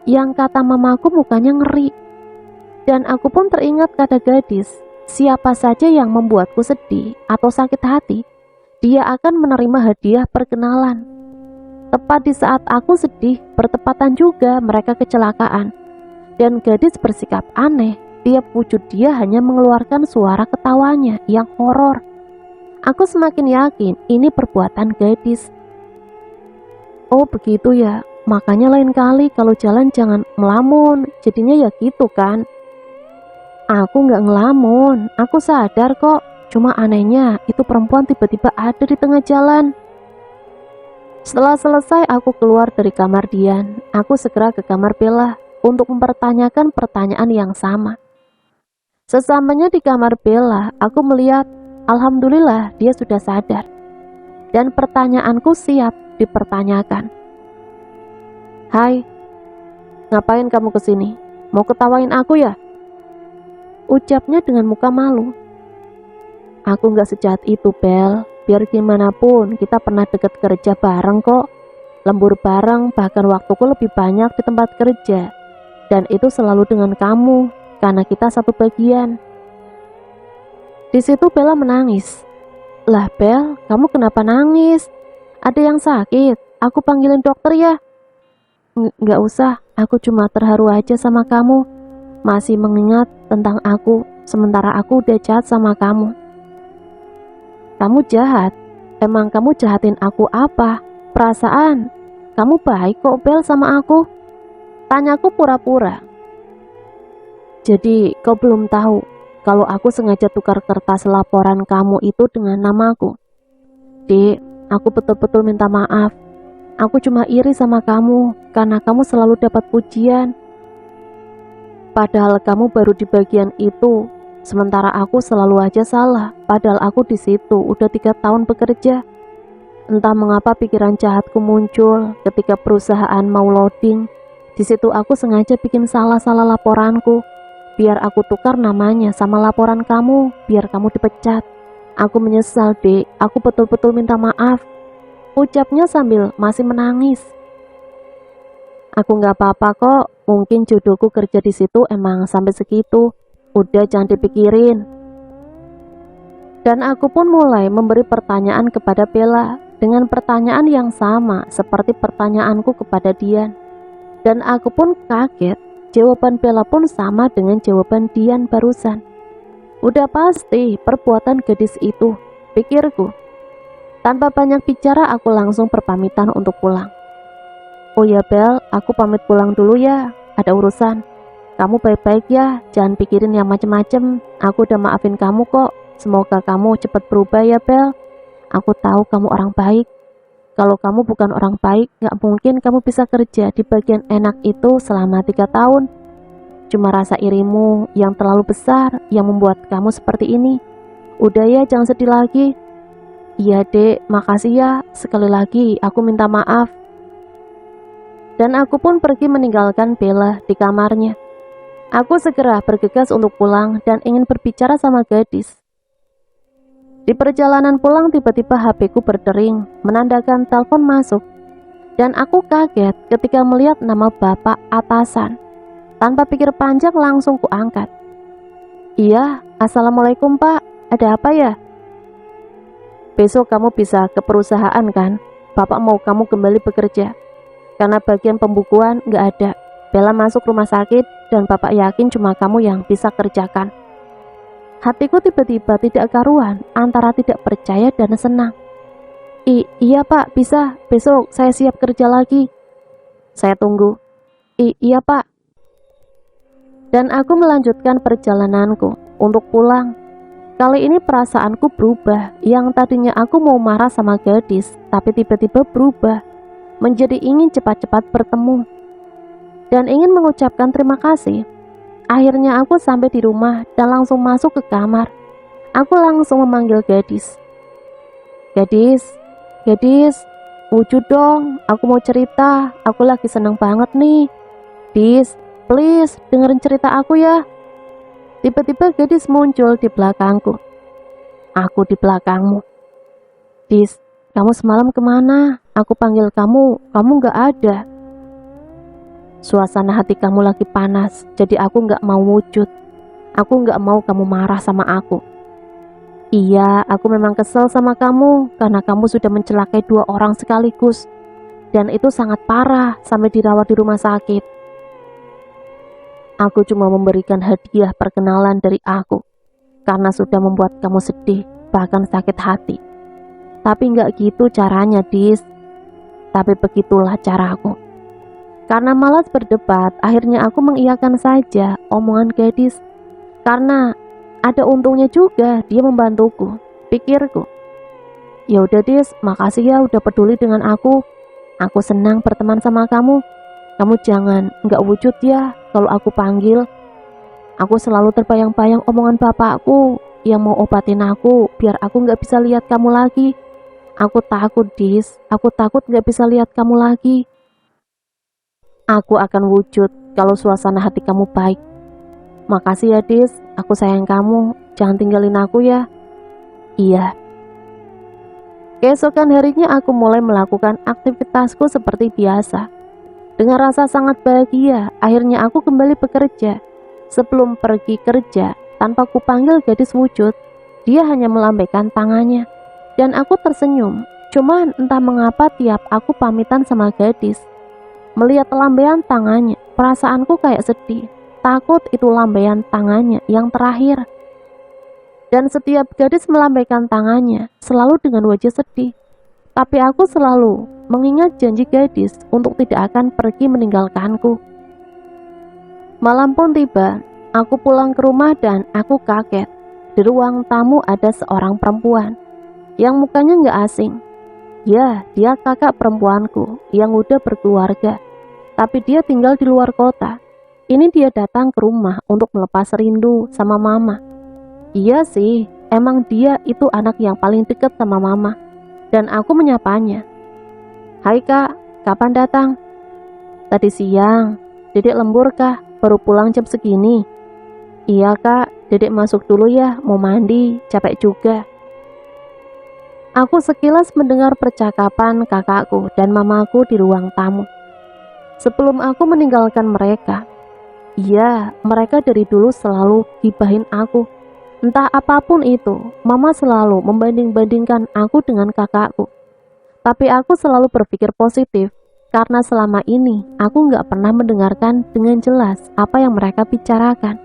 Yang kata mamaku mukanya ngeri. Dan aku pun teringat kata gadis, siapa saja yang membuatku sedih atau sakit hati, dia akan menerima hadiah perkenalan. Tepat di saat aku sedih, bertepatan juga mereka kecelakaan. Dan gadis bersikap aneh, tiap wujud dia hanya mengeluarkan suara ketawanya yang horor. Aku semakin yakin ini perbuatan gadis. Oh begitu ya, makanya lain kali kalau jalan jangan melamun, jadinya ya gitu kan. Aku gak ngelamun, aku sadar kok. Cuma anehnya itu perempuan tiba-tiba ada di tengah jalan. Setelah selesai aku keluar dari kamar Dian, aku segera ke kamar Bella untuk mempertanyakan pertanyaan yang sama. Sesampainya di kamar Bella, aku melihat alhamdulillah dia sudah sadar. Dan pertanyaanku siap dipertanyakan. Hai, ngapain kamu kesini? Mau ketawain aku ya? Ucapnya dengan muka malu. Aku gak sejahat itu, Bel. Biar gimana pun kita pernah deket kerja bareng kok. Lembur bareng, bahkan waktuku lebih banyak di tempat kerja. Dan itu selalu dengan kamu, karena kita satu bagian. Di situ Bella menangis. Lah Bel, kamu kenapa nangis? Ada yang sakit? Aku panggilin dokter ya? Nggak usah, aku cuma terharu aja sama kamu. Masih mengingat tentang aku, sementara aku udah jahat sama kamu. Kamu jahat? Emang kamu jahatin aku apa? Perasaan, kamu baik kok Bel sama aku. Tanyaku pura-pura. Jadi kau belum tahu kalau aku sengaja tukar kertas laporan kamu itu dengan namaku. Dek, aku betul-betul minta maaf. Aku cuma iri sama kamu karena kamu selalu dapat pujian. Padahal kamu baru di bagian itu, sementara aku selalu aja salah. Padahal aku di situ udah 3 tahun bekerja. Entah mengapa pikiran jahatku muncul ketika perusahaan mau loading. Di situ aku sengaja bikin salah-salah laporanku, biar aku tukar namanya sama laporan kamu, biar kamu dipecat. Aku menyesal, Dek. Aku betul-betul minta maaf. Ucapnya sambil masih menangis. Aku nggak apa-apa kok. Mungkin jodohku kerja di situ emang sampai segitu. Udah jangan dipikirin. Dan aku pun mulai memberi pertanyaan kepada Bella dengan pertanyaan yang sama seperti pertanyaanku kepada Dian. Dan aku pun kaget, jawaban Bella pun sama dengan jawaban Dian barusan. Udah pasti perbuatan gadis itu, pikirku. Tanpa banyak bicara aku langsung berpamitan untuk pulang. Oh ya Bel, aku pamit pulang dulu ya, ada urusan. Kamu baik-baik ya, jangan pikirin yang macem-macem. Aku udah maafin kamu kok, semoga kamu cepat berubah ya Bel. Aku tahu kamu orang baik. Kalau kamu bukan orang baik, gak mungkin kamu bisa kerja di bagian enak itu selama 3 tahun. Cuma rasa irimu yang terlalu besar yang membuat kamu seperti ini. Udah ya, jangan sedih lagi. Iya dek, makasih ya. Sekali lagi aku minta maaf. Dan aku pun pergi meninggalkan Bella di kamarnya. Aku segera bergegas untuk pulang dan ingin berbicara sama gadis. Di perjalanan pulang tiba-tiba HP-ku berdering, menandakan telepon masuk. Dan aku kaget ketika melihat nama bapak atasan. Tanpa pikir panjang langsung kuangkat. Iya, assalamualaikum pak, ada apa ya? Besok kamu bisa ke perusahaan kan? Bapak mau kamu kembali bekerja. Karena bagian pembukuan gak ada. Bella masuk rumah sakit dan bapak yakin cuma kamu yang bisa kerjakan. Hatiku tiba-tiba tidak karuan antara tidak percaya dan senang. Iya pak, bisa. Besok saya siap kerja lagi. Saya tunggu. Iya pak. Dan aku melanjutkan perjalananku untuk pulang. Kali ini perasaanku berubah. Yang tadinya aku mau marah sama gadis, tapi tiba-tiba berubah menjadi ingin cepat-cepat bertemu dan ingin mengucapkan terima kasih. Akhirnya aku sampai di rumah dan langsung masuk ke kamar. Aku langsung memanggil gadis. Gadis, wujud dong, aku mau cerita. Aku lagi seneng banget nih. Dis, please, dengerin cerita aku ya. Tiba-tiba gadis muncul di belakangku. Aku di belakangmu. Dis, kamu semalam kemana? Aku panggil kamu, kamu gak ada. Suasana hati kamu lagi panas, jadi aku gak mau wujud. Aku gak mau kamu marah sama aku. Iya, aku memang kesel sama kamu karena kamu sudah mencelakai 2 orang sekaligus. Dan itu sangat parah sampai dirawat di rumah sakit. Aku cuma memberikan hadiah perkenalan dari aku karena sudah membuat kamu sedih, bahkan sakit hati. Tapi gak gitu caranya, Dis. Tapi begitulah caraku. Karena malas berdebat, akhirnya aku mengiyakan saja omongan gadis. Karena ada untungnya juga dia membantuku, pikirku. Ya udah Dis, makasih ya udah peduli dengan aku. Aku senang berteman sama kamu. Kamu jangan nggak wujud ya kalau aku panggil. Aku selalu terbayang-bayang omongan bapakku yang mau obatin aku biar aku nggak bisa lihat kamu lagi. Aku takut Dis, aku takut nggak bisa lihat kamu lagi. Aku akan wujud kalau suasana hati kamu baik. Makasih ya Dis, aku sayang kamu. Jangan tinggalin aku ya. Iya. Keesokan harinya aku mulai melakukan aktivitasku seperti biasa. Dengan rasa sangat bahagia, akhirnya aku kembali bekerja. Sebelum pergi kerja, tanpa kupanggil gadis wujud, dia hanya melambaikan tangannya. Dan aku tersenyum. Cuman entah mengapa tiap aku pamitan sama gadis, melihat lambaian tangannya, perasaanku kayak sedih. Takut itu lambaian tangannya yang terakhir. Dan setiap gadis melambaikan tangannya selalu dengan wajah sedih. Tapi aku selalu mengingat janji gadis untuk tidak akan pergi meninggalkanku. Malam pun tiba, aku pulang ke rumah dan aku kaget. Di ruang tamu ada seorang perempuan yang mukanya gak asing. Ya, dia kakak perempuanku yang udah berkeluarga, tapi dia tinggal di luar kota. Ini dia datang ke rumah untuk melepas rindu sama mama. Iya sih, emang dia itu anak yang paling dekat sama mama. Dan aku menyapanya. Hai kak, kapan datang? Tadi siang. Dedek lembur kah? Baru pulang jam segini. Iya kak, dedek masuk dulu ya, mau mandi, capek juga. Aku sekilas mendengar percakapan kakakku dan mamaku di ruang tamu. Sebelum aku meninggalkan mereka, iya, mereka dari dulu selalu gibahin aku. Entah apapun itu, mama selalu membanding-bandingkan aku dengan kakakku. Tapi aku selalu berpikir positif, karena selama ini aku gak pernah mendengarkan dengan jelas apa yang mereka bicarakan.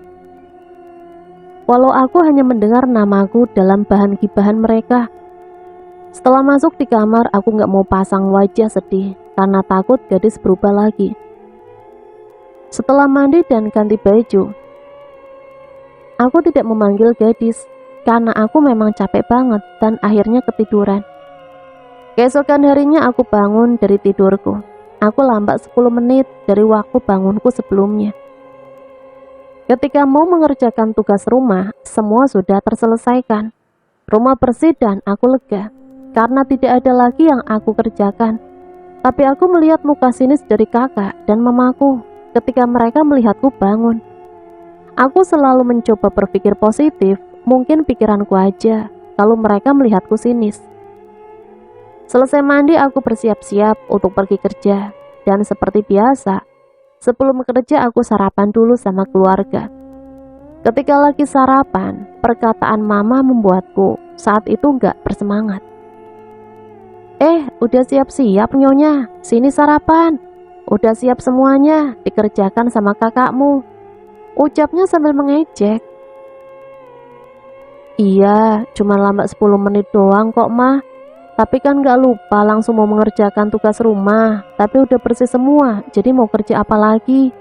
Walau aku hanya mendengar namaku dalam bahan gibahan mereka. Setelah masuk di kamar, aku gak mau pasang wajah sedih karena takut gadis berubah lagi. Setelah mandi dan ganti baju, aku tidak memanggil gadis karena aku memang capek banget dan akhirnya ketiduran. Keesokan harinya aku bangun dari tidurku. Aku lambat 10 menit dari waktu bangunku sebelumnya. Ketika mau mengerjakan tugas rumah, semua sudah terselesaikan. Rumah bersih dan aku lega karena tidak ada lagi yang aku kerjakan. Tapi aku melihat muka sinis dari kakak dan mamaku ketika mereka melihatku bangun. Aku selalu mencoba berpikir positif, mungkin pikiranku aja kalau mereka melihatku sinis. Selesai mandi aku bersiap-siap untuk pergi kerja. Dan seperti biasa, sebelum kerja aku sarapan dulu sama keluarga. Ketika lagi sarapan, perkataan mama membuatku saat itu gak bersemangat. Udah siap-siap nyonya, sini sarapan. Udah siap semuanya, dikerjakan sama kakakmu, ucapnya sambil mengejek. Iya, cuma lambat 10 menit doang kok mah. Tapi kan gak lupa langsung mau mengerjakan tugas rumah. Tapi udah bersih semua, jadi mau kerja apa lagi?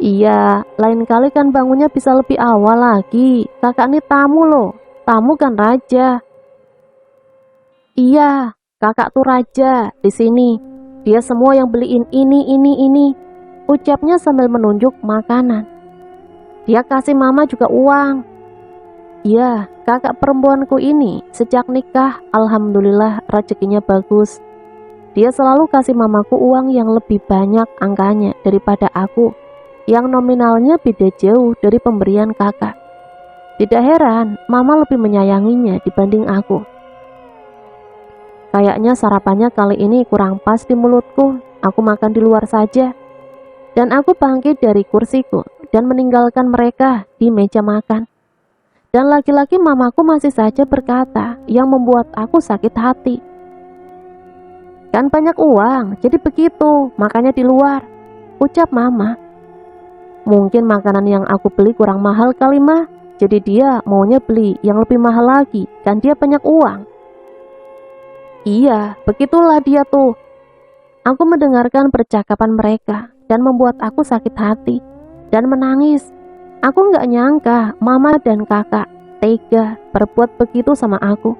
Iya, lain kali kan bangunnya bisa lebih awal lagi. Kakak ini tamu loh, tamu kan raja. Iya, kakak tuh raja di sini. Dia semua yang beliin ini. Ucapnya sambil menunjuk makanan. Dia kasih mama juga uang. Iya, kakak perempuanku ini sejak nikah, alhamdulillah rezekinya bagus. Dia selalu kasih mamaku uang yang lebih banyak angkanya daripada aku, yang nominalnya beda jauh dari pemberian kakak. Tidak heran, mama lebih menyayanginya dibanding aku. Kayaknya sarapannya kali ini kurang pas di mulutku, aku makan di luar saja. Dan aku bangkit dari kursiku dan meninggalkan mereka di meja makan. Dan lagi-lagi mamaku masih saja berkata yang membuat aku sakit hati. Kan banyak uang, jadi begitu, makanya di luar, ucap mama. Mungkin makanan yang aku beli kurang mahal kali mah, jadi dia maunya beli yang lebih mahal lagi, kan dia banyak uang. Iya, begitulah dia tuh. Aku mendengarkan percakapan mereka dan membuat aku sakit hati dan menangis. Aku nggak nyangka mama dan kakak tega berbuat begitu sama aku.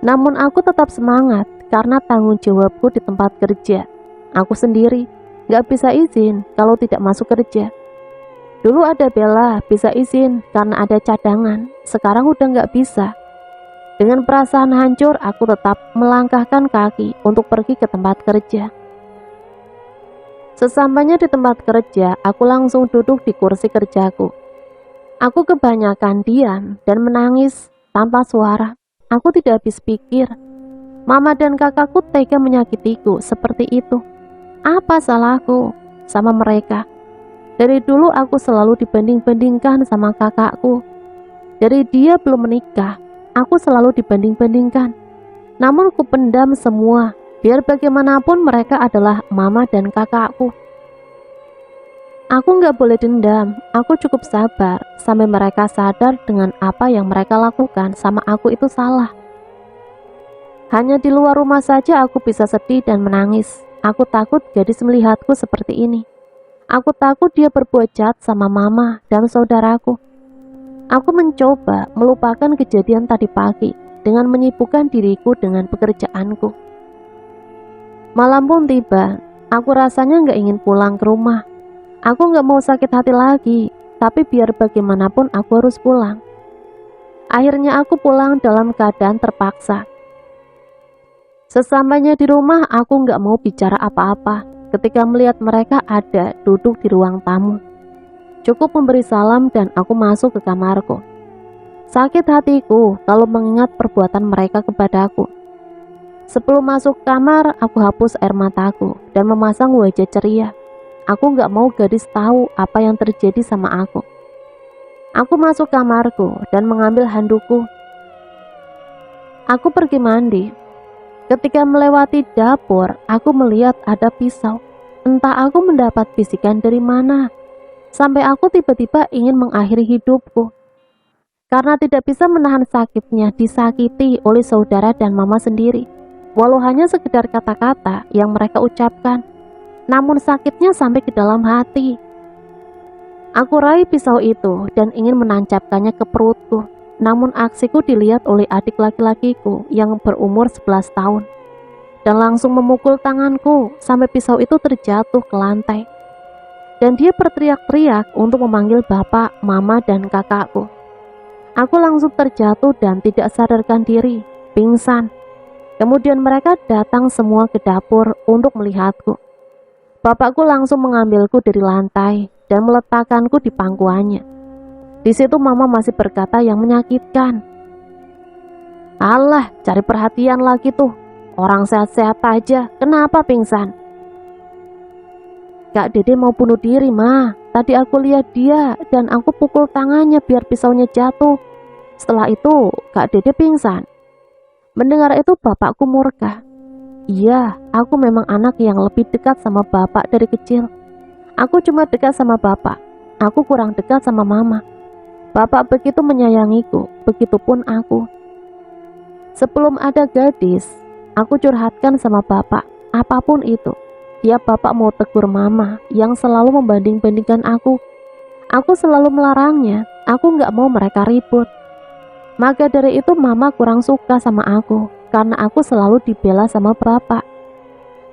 Namun aku tetap semangat karena tanggung jawabku di tempat kerja. Aku sendiri nggak bisa izin kalau tidak masuk kerja. Dulu ada Bella bisa izin karena ada cadangan, sekarang udah nggak bisa. Dengan perasaan hancur, aku tetap melangkahkan kaki untuk pergi ke tempat kerja. Sesampainya di tempat kerja, aku langsung duduk di kursi kerjaku. Aku kebanyakan diam dan menangis tanpa suara. Aku tidak habis pikir. Mama dan kakakku tega menyakitiku seperti itu. Apa salahku sama mereka? Dari dulu aku selalu dibanding-bandingkan sama kakakku. Dari dia belum menikah, aku selalu dibanding-bandingkan. Namun ku pendam semua, biar bagaimanapun mereka adalah mama dan kakakku. Aku gak boleh dendam, aku cukup sabar sampai mereka sadar dengan apa yang mereka lakukan sama aku itu salah. Hanya di luar rumah saja aku bisa sedih dan menangis. Aku takut gadis melihatku seperti ini. Aku takut dia berbuat jahat sama mama dan saudaraku. Aku mencoba melupakan kejadian tadi pagi dengan menyibukkan diriku dengan pekerjaanku. Malam pun tiba, aku rasanya gak ingin pulang ke rumah. Aku gak mau sakit hati lagi, tapi biar bagaimanapun aku harus pulang. Akhirnya aku pulang dalam keadaan terpaksa. Sesampainya di rumah, aku gak mau bicara apa-apa ketika melihat mereka ada duduk di ruang tamu. Cukup memberi salam dan aku masuk ke kamarku. Sakit hatiku kalau mengingat perbuatan mereka kepadaku. Sebelum masuk kamar, aku hapus air mataku dan memasang wajah ceria. Aku gak mau gadis tahu apa yang terjadi sama aku. Aku masuk kamarku dan mengambil handukku. Aku pergi mandi. Ketika melewati dapur, aku melihat ada pisau. Entah aku mendapat bisikan dari mana, sampai aku tiba-tiba ingin mengakhiri hidupku. Karena tidak bisa menahan sakitnya disakiti oleh saudara dan mama sendiri. Walau hanya sekedar kata-kata yang mereka ucapkan, namun sakitnya sampai ke dalam hati. Aku raih pisau itu dan ingin menancapkannya ke perutku. Namun aksiku dilihat oleh adik laki-lakiku yang berumur 11 tahun dan langsung memukul tanganku sampai pisau itu terjatuh ke lantai. Dan dia berteriak-teriak untuk memanggil bapak, mama, dan kakakku. Aku langsung terjatuh dan tidak sadarkan diri, pingsan. Kemudian mereka datang semua ke dapur untuk melihatku. Bapakku langsung mengambilku dari lantai dan meletakkanku di pangkuannya. Di situ mama masih berkata yang menyakitkan. Alah, cari perhatian lagi tuh. Orang sehat-sehat aja, kenapa pingsan? Kak Dede mau bunuh diri, Ma. Tadi aku lihat dia dan aku pukul tangannya biar pisaunya jatuh. Setelah itu, Kak Dede pingsan. Mendengar itu bapakku murka. Iya, aku memang anak yang lebih dekat sama bapak dari kecil. Aku cuma dekat sama bapak. Aku kurang dekat sama mama. Bapak begitu menyayangiku, begitupun aku. Sebelum ada gadis, aku curhatkan sama bapak, apapun itu. Tiap bapak mau tegur mama yang selalu membanding-bandingkan aku. Aku selalu melarangnya, aku gak mau mereka ribut. Maka dari itu mama kurang suka sama aku, karena aku selalu dibela sama bapak.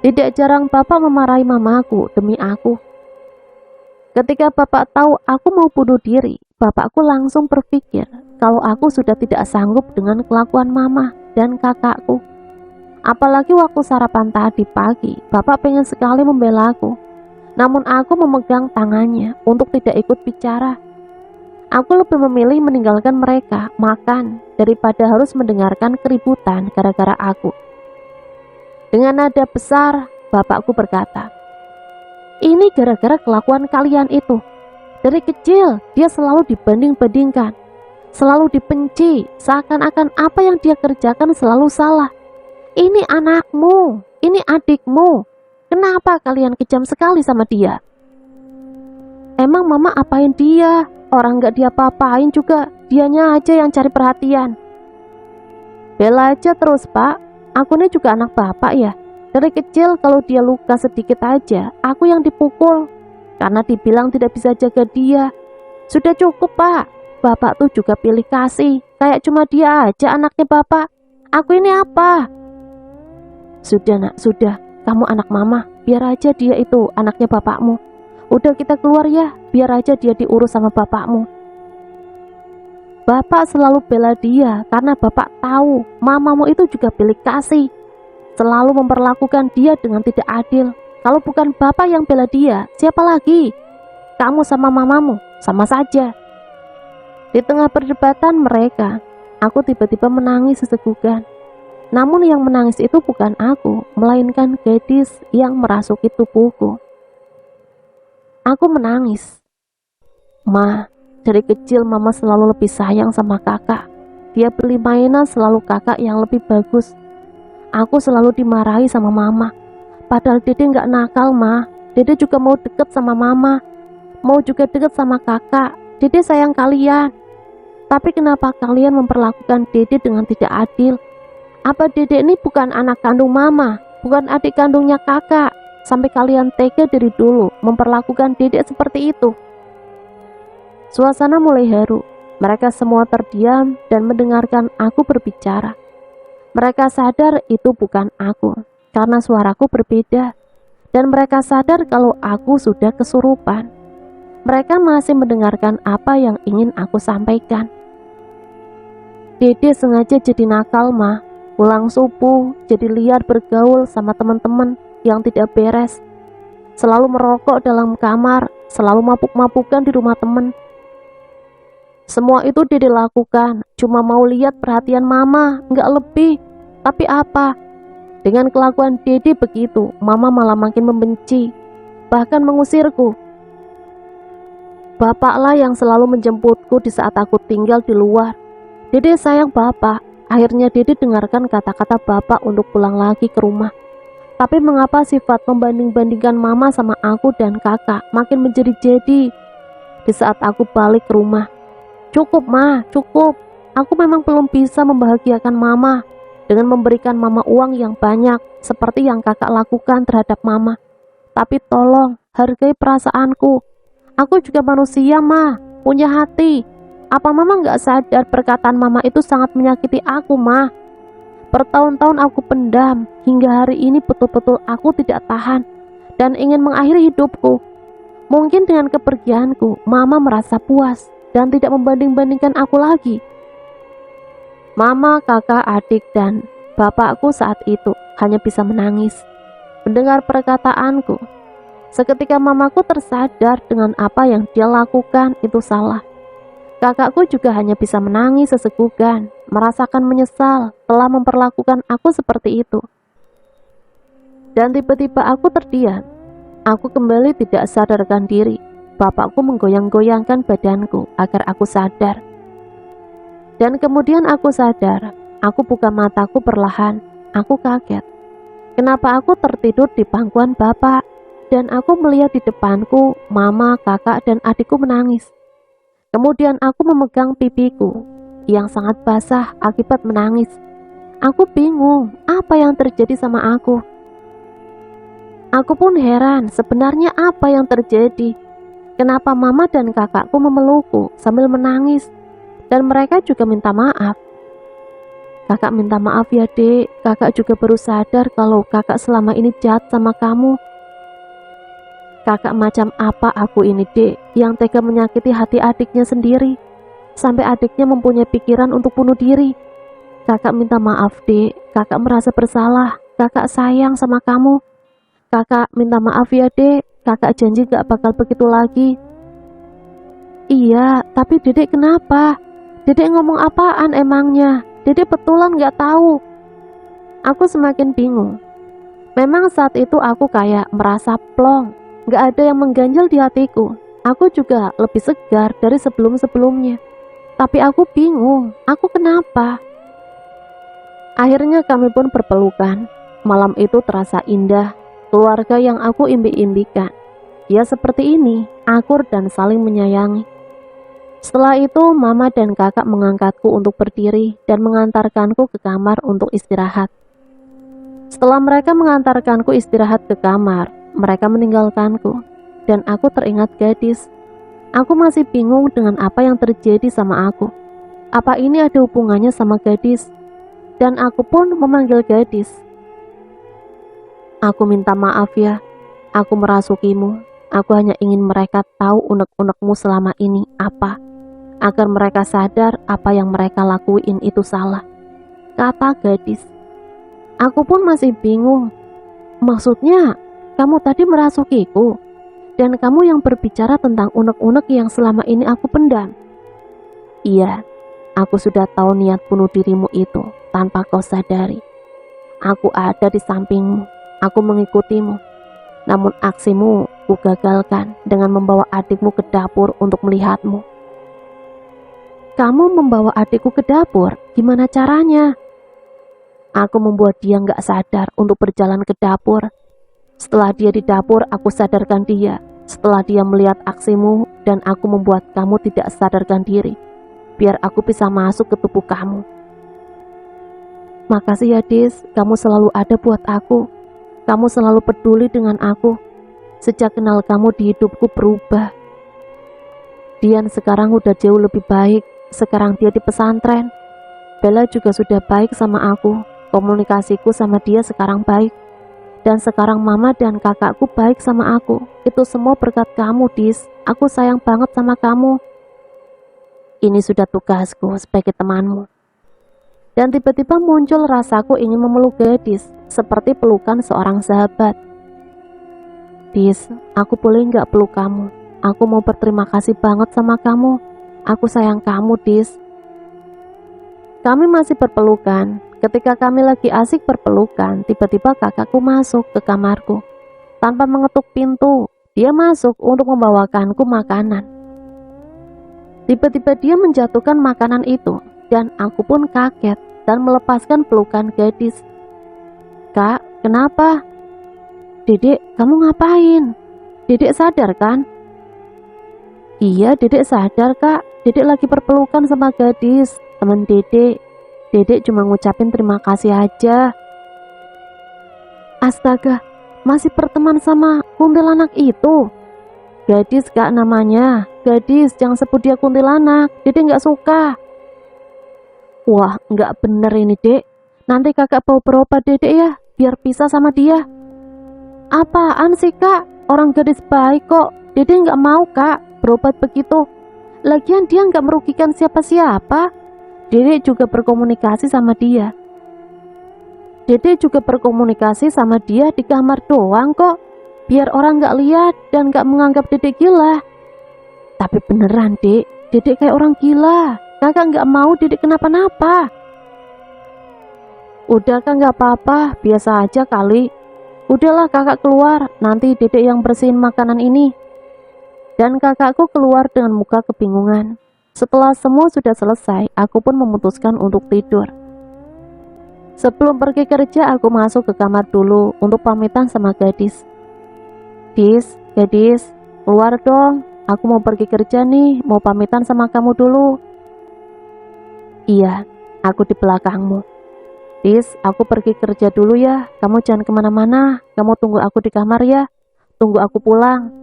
Tidak jarang bapak memarahi mamaku demi aku. Ketika bapak tahu aku mau bunuh diri, bapakku langsung berpikir kalau aku sudah tidak sanggup dengan kelakuan mama dan kakakku. Apalagi waktu sarapan tadi pagi, bapak pengen sekali membela aku. Namun aku memegang tangannya untuk tidak ikut bicara. Aku lebih memilih meninggalkan mereka makan daripada harus mendengarkan keributan gara-gara aku. Dengan nada besar, bapakku berkata, "Ini gara-gara kelakuan kalian itu. Dari kecil, dia selalu dibanding-bandingkan, selalu dibenci, seakan-akan apa yang dia kerjakan selalu salah. Ini anakmu, ini adikmu. Kenapa kalian kejam sekali sama dia? Emang mama apain dia? Orang gak dia apa-apain juga, dianya aja yang cari perhatian." "Bela aja terus, Pak. Aku ini juga anak bapak ya. Dari kecil kalau dia luka sedikit aja, aku yang dipukul. Karena dibilang tidak bisa jaga dia. Sudah cukup, Pak. Bapak tuh juga pilih kasih. Kayak cuma dia aja anaknya bapak. Aku ini apa?" "Sudah nak, sudah. Kamu anak mama. Biar aja dia itu anaknya bapakmu. Udah kita keluar ya, biar aja dia diurus sama bapakmu." Bapak selalu bela dia karena bapak tahu mamamu itu juga pilih kasih. Selalu memperlakukan dia dengan tidak adil. Kalau bukan bapak yang bela dia, siapa lagi? Kamu sama mamamu, sama saja. Di tengah perdebatan mereka, aku tiba-tiba menangis sesegukan. Namun yang menangis itu bukan aku, melainkan gadis yang merasuki tubuhku. Aku menangis. "Ma, dari kecil mama selalu lebih sayang sama kakak. Dia beli mainan selalu kakak yang lebih bagus. Aku selalu dimarahi sama mama. Padahal Dede nggak nakal, Ma. Dede juga mau deket sama mama. Mau juga deket sama kakak. Dede sayang kalian. Tapi kenapa kalian memperlakukan Dede dengan tidak adil? Apa Dede ini bukan anak kandung mama? Bukan adik kandungnya kakak? Sampai kalian tega dari dulu memperlakukan Dede seperti itu?" Suasana mulai haru. Mereka semua terdiam dan mendengarkan aku berbicara. Mereka sadar itu bukan aku, karena suaraku berbeda. Dan mereka sadar kalau aku sudah kesurupan. Mereka masih mendengarkan apa yang ingin aku sampaikan. "Dede sengaja jadi nakal, Ma. Pulang subuh, jadi liar bergaul sama teman-teman yang tidak beres. Selalu merokok dalam kamar, selalu mabuk-mabukan di rumah teman. Semua itu Dede lakukan, cuma mau lihat perhatian mama, nggak lebih. Tapi apa? Dengan kelakuan Dede begitu, mama malah makin membenci, bahkan mengusirku. Bapaklah yang selalu menjemputku di saat aku tinggal di luar. Dede sayang bapak. Akhirnya Dede dengarkan kata-kata bapak untuk pulang lagi ke rumah. Tapi mengapa sifat membanding-bandingkan mama sama aku dan kakak makin menjadi-jadi di saat aku balik ke rumah? Cukup, Ma, cukup. Aku memang belum bisa membahagiakan mama dengan memberikan mama uang yang banyak seperti yang kakak lakukan terhadap mama. Tapi tolong, hargai perasaanku. Aku juga manusia, Ma, punya hati. Apa mama nggak sadar perkataan mama itu sangat menyakiti aku, Ma? Bertahun-tahun aku pendam, hingga hari ini betul-betul aku tidak tahan dan ingin mengakhiri hidupku. Mungkin dengan kepergianku, mama merasa puas dan tidak membanding-bandingkan aku lagi." Mama, kakak, adik, dan bapakku saat itu hanya bisa menangis mendengar perkataanku. Seketika mamaku tersadar dengan apa yang dia lakukan itu salah. Kakakku juga hanya bisa menangis sesegukan, merasakan menyesal telah memperlakukan aku seperti itu. Dan tiba-tiba aku terdiam. Aku kembali tidak sadarkan diri. Bapakku menggoyang-goyangkan badanku agar aku sadar. Dan kemudian aku sadar. Aku buka mataku perlahan. Aku kaget. Kenapa aku tertidur di pangkuan bapak? Dan aku melihat di depanku mama, kakak, dan adikku menangis. Kemudian aku memegang pipiku yang sangat basah akibat menangis. Aku bingung apa yang terjadi sama aku. Aku pun heran sebenarnya apa yang terjadi. Kenapa mama dan kakakku memelukku sambil menangis. Dan mereka juga minta maaf. "Kakak minta maaf ya, Dek. Kakak juga baru sadar kalau kakak selama ini jahat sama kamu. Kakak macam apa aku ini, Dek, yang tega menyakiti hati adiknya sendiri, sampai adiknya mempunyai pikiran untuk bunuh diri. Kakak minta maaf, Dek. Kakak merasa bersalah. Kakak sayang sama kamu. Kakak minta maaf ya, Dek. Kakak janji gak bakal begitu lagi." Iya, tapi Dedek kenapa? Dedek ngomong apaan emangnya? Dedek betulan gak tahu. Aku semakin bingung. Memang saat itu aku kayak merasa plong, gak ada yang mengganjal di hatiku. Aku juga lebih segar dari sebelum-sebelumnya. Tapi aku bingung, aku kenapa? Akhirnya kami pun berpelukan. Malam itu terasa indah, keluarga yang aku imbi-imbikan. Ya seperti ini, akur dan saling menyayangi. Setelah itu, mama dan kakak mengangkatku untuk berdiri dan mengantarkanku ke kamar untuk istirahat. Setelah mereka mengantarkanku istirahat ke kamar, mereka meninggalkanku, dan aku teringat gadis. Aku masih bingung dengan apa yang terjadi sama aku. Apa ini ada hubungannya sama gadis? Dan aku pun memanggil gadis. Aku minta maaf ya, aku merasukimu. Aku hanya ingin mereka tahu unek-unekmu selama ini apa, agar mereka sadar apa yang mereka lakuin itu salah, kata gadis. Aku pun masih bingung. Maksudnya, kamu tadi merasukiku, dan kamu yang berbicara tentang unek-unek yang selama ini aku pendam. Iya, aku sudah tahu niat bunuh dirimu itu tanpa kau sadari. Aku ada di sampingmu, aku mengikutimu. Namun aksimu ku gagalkan dengan membawa adikmu ke dapur untuk melihatmu. Kamu membawa adikku ke dapur? Gimana caranya? Aku membuat dia gak sadar untuk berjalan ke dapur. Setelah dia di dapur, aku sadarkan dia. Setelah dia melihat aksimu, dan aku membuat kamu tidak sadarkan diri, biar aku bisa masuk ke tubuh kamu. Makasih ya Dis, kamu selalu ada buat aku. Kamu selalu peduli dengan aku. Sejak kenal kamu di hidupku berubah. Dian sekarang udah jauh lebih baik. Sekarang dia di pesantren. Bella juga sudah baik sama aku. Komunikasiku sama dia sekarang baik. Dan sekarang mama dan kakakku baik sama aku. Itu semua berkat kamu, Dis. Aku sayang banget sama kamu. Ini sudah tugasku sebagai temanmu. Dan tiba-tiba muncul rasaku ingin memeluk gadis, seperti pelukan seorang sahabat. Dis, aku boleh nggak peluk kamu? Aku mau berterima kasih banget sama kamu. Aku sayang kamu, Dis. Kami masih berpelukan. Ketika kami lagi asik berpelukan, tiba-tiba kakakku masuk ke kamarku. Tanpa mengetuk pintu, dia masuk untuk membawakanku makanan. Tiba-tiba dia menjatuhkan makanan itu, dan aku pun kaget dan melepaskan pelukan gadis. Kak, kenapa? Dedek, kamu ngapain? Dedek sadar kan? Iya, Dedek sadar kak. Dedek lagi berpelukan sama gadis, teman Dedek. Dedek cuma ngucapin terima kasih aja. Astaga, masih berteman sama kuntilanak itu? Gadis kak namanya. Gadis, jangan sebut dia kuntilanak. Dedek gak suka. Wah, gak bener ini dek. Nanti kakak bawa berobat Dedek ya, biar pisah sama dia. Apaan sih kak? Orang gadis baik kok. Dedek gak mau kak berobat begitu. Lagian dia gak merugikan siapa-siapa. Dedek juga berkomunikasi sama dia. Dedek juga berkomunikasi sama dia di kamar doang kok. Biar orang gak lihat dan gak menganggap Dedek gila. Tapi beneran dek, Dedek kayak orang gila. Kakak gak mau Dedek kenapa-napa. Udah kan gak apa-apa, biasa aja kali. Udahlah kakak keluar, nanti Dedek yang bersihin makanan ini. Dan kakakku keluar dengan muka kebingungan. Setelah semua sudah selesai, aku pun memutuskan untuk tidur. Sebelum pergi kerja, aku masuk ke kamar dulu untuk pamitan sama gadis. Dis, gadis, keluar dong. Aku mau pergi kerja nih, mau pamitan sama kamu dulu. Iya, aku di belakangmu. Dis, aku pergi kerja dulu ya. Kamu jangan kemana-mana. Kamu tunggu aku di kamar ya. Tunggu aku pulang.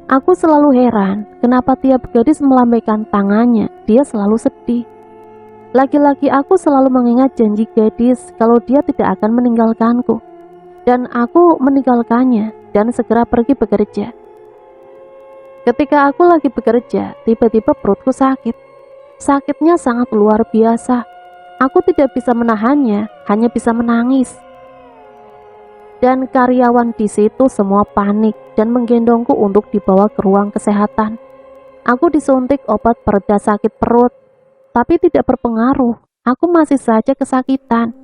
Aku selalu heran, kenapa tiap gadis melambaikan tangannya, dia selalu sedih. Laki-laki aku selalu mengingat janji gadis kalau dia tidak akan meninggalkanku. Dan aku meninggalkannya dan segera pergi bekerja. Ketika aku lagi bekerja, tiba-tiba perutku sakit. Sakitnya sangat luar biasa. Aku tidak bisa menahannya, hanya bisa menangis. Dan karyawan di situ semua panik dan menggendongku untuk dibawa ke ruang kesehatan. Aku disuntik obat pereda sakit perut, tapi tidak berpengaruh. Aku masih saja kesakitan.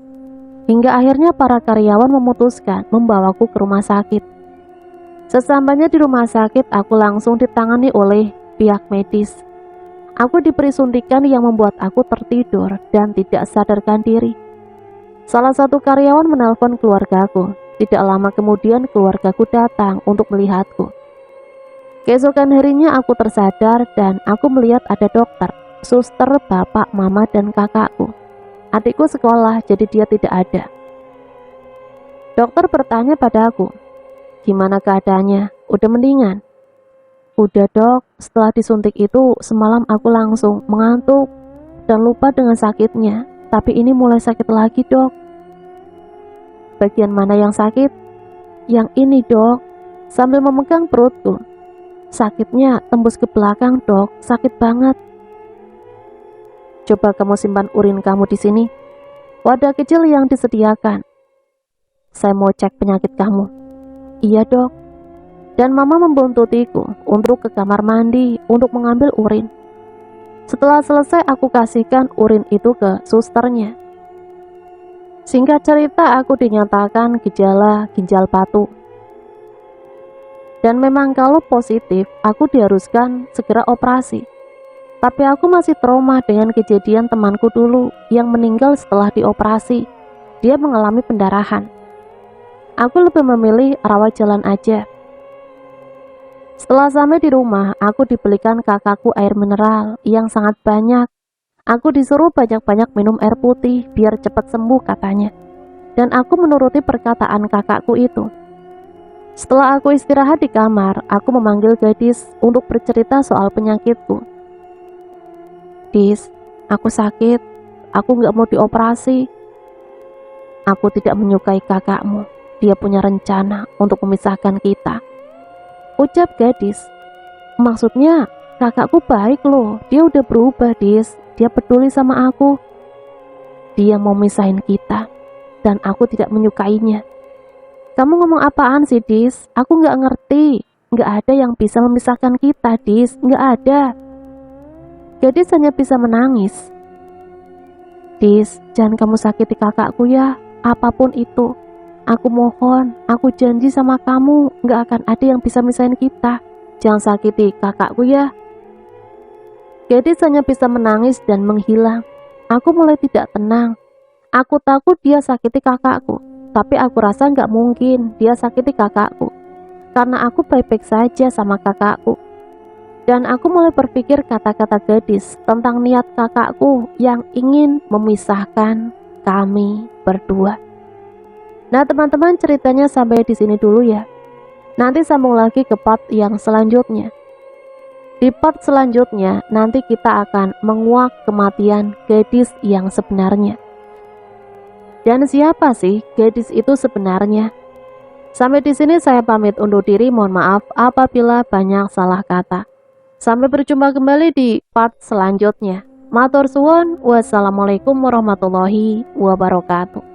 Hingga akhirnya para karyawan memutuskan membawaku ke rumah sakit. Sesampainya di rumah sakit, aku langsung ditangani oleh pihak medis. Aku diberi suntikan yang membuat aku tertidur dan tidak sadarkan diri. Salah satu karyawan menelpon keluargaku. Tidak lama kemudian keluargaku datang untuk melihatku. Keesokan harinya aku tersadar dan aku melihat ada dokter, suster, bapak, mama, dan kakakku. Adikku sekolah, jadi dia tidak ada. Dokter bertanya padaku, "Gimana keadaannya? Udah mendingan?" "Udah dok, setelah disuntik itu semalam aku langsung mengantuk dan lupa dengan sakitnya. Tapi ini mulai sakit lagi dok." "Bagian mana yang sakit?" "Yang ini dok," sambil memegang perutku. "Sakitnya tembus ke belakang dok, sakit banget." "Coba kamu simpan urin kamu di sini." Wadah kecil yang disediakan. "Saya mau cek penyakit kamu." "Iya dok." Dan mama membuntutiku untuk ke kamar mandi untuk mengambil urin. Setelah selesai aku kasihkan urin itu ke susternya. Singkat cerita, aku dinyatakan gejala ginjal batu. Dan memang kalau positif, aku diharuskan segera operasi. Tapi aku masih trauma dengan kejadian temanku dulu yang meninggal setelah dioperasi. Dia mengalami pendarahan. Aku lebih memilih rawat jalan aja. Setelah sampai di rumah, aku dibelikan kakakku air mineral yang sangat banyak. Aku disuruh banyak-banyak minum air putih biar cepat sembuh katanya. Dan aku menuruti perkataan kakakku itu. Setelah aku istirahat di kamar, aku memanggil gadis untuk bercerita soal penyakitku. "Dis, aku sakit. Aku nggak mau dioperasi." "Aku tidak menyukai kakakmu. Dia punya rencana untuk memisahkan kita," ucap gadis. "Maksudnya, kakakku baik loh. Dia udah berubah, Dis. Dia peduli sama aku." "Dia mau misahin kita, dan aku tidak menyukainya." "Kamu ngomong apaan sih, Dis? Aku nggak ngerti. Nggak ada yang bisa memisahkan kita, Dis. Nggak ada." Gadis hanya bisa menangis. "Dis, jangan kamu sakiti kakakku ya. Apapun itu. Aku mohon, aku janji sama kamu, nggak akan ada yang bisa misahin kita. Jangan sakiti kakakku ya." Gadis hanya bisa menangis dan menghilang. Aku mulai tidak tenang. Aku takut dia sakiti kakakku. Tapi aku rasa nggak mungkin dia sakiti kakakku. Karena aku baik-baik saja sama kakakku. Dan aku mulai berpikir kata-kata gadis tentang niat kakakku yang ingin memisahkan kami berdua. Nah teman-teman, ceritanya sampai di sini dulu ya. Nanti sambung lagi ke part yang selanjutnya. Di part selanjutnya nanti kita akan menguak kematian gadis yang sebenarnya. Dan siapa sih gadis itu sebenarnya? Sampai di sini saya pamit undur diri, mohon maaf apabila banyak salah kata. Sampai berjumpa kembali di part selanjutnya. Matur suwun, wassalamualaikum warahmatullahi wabarakatuh.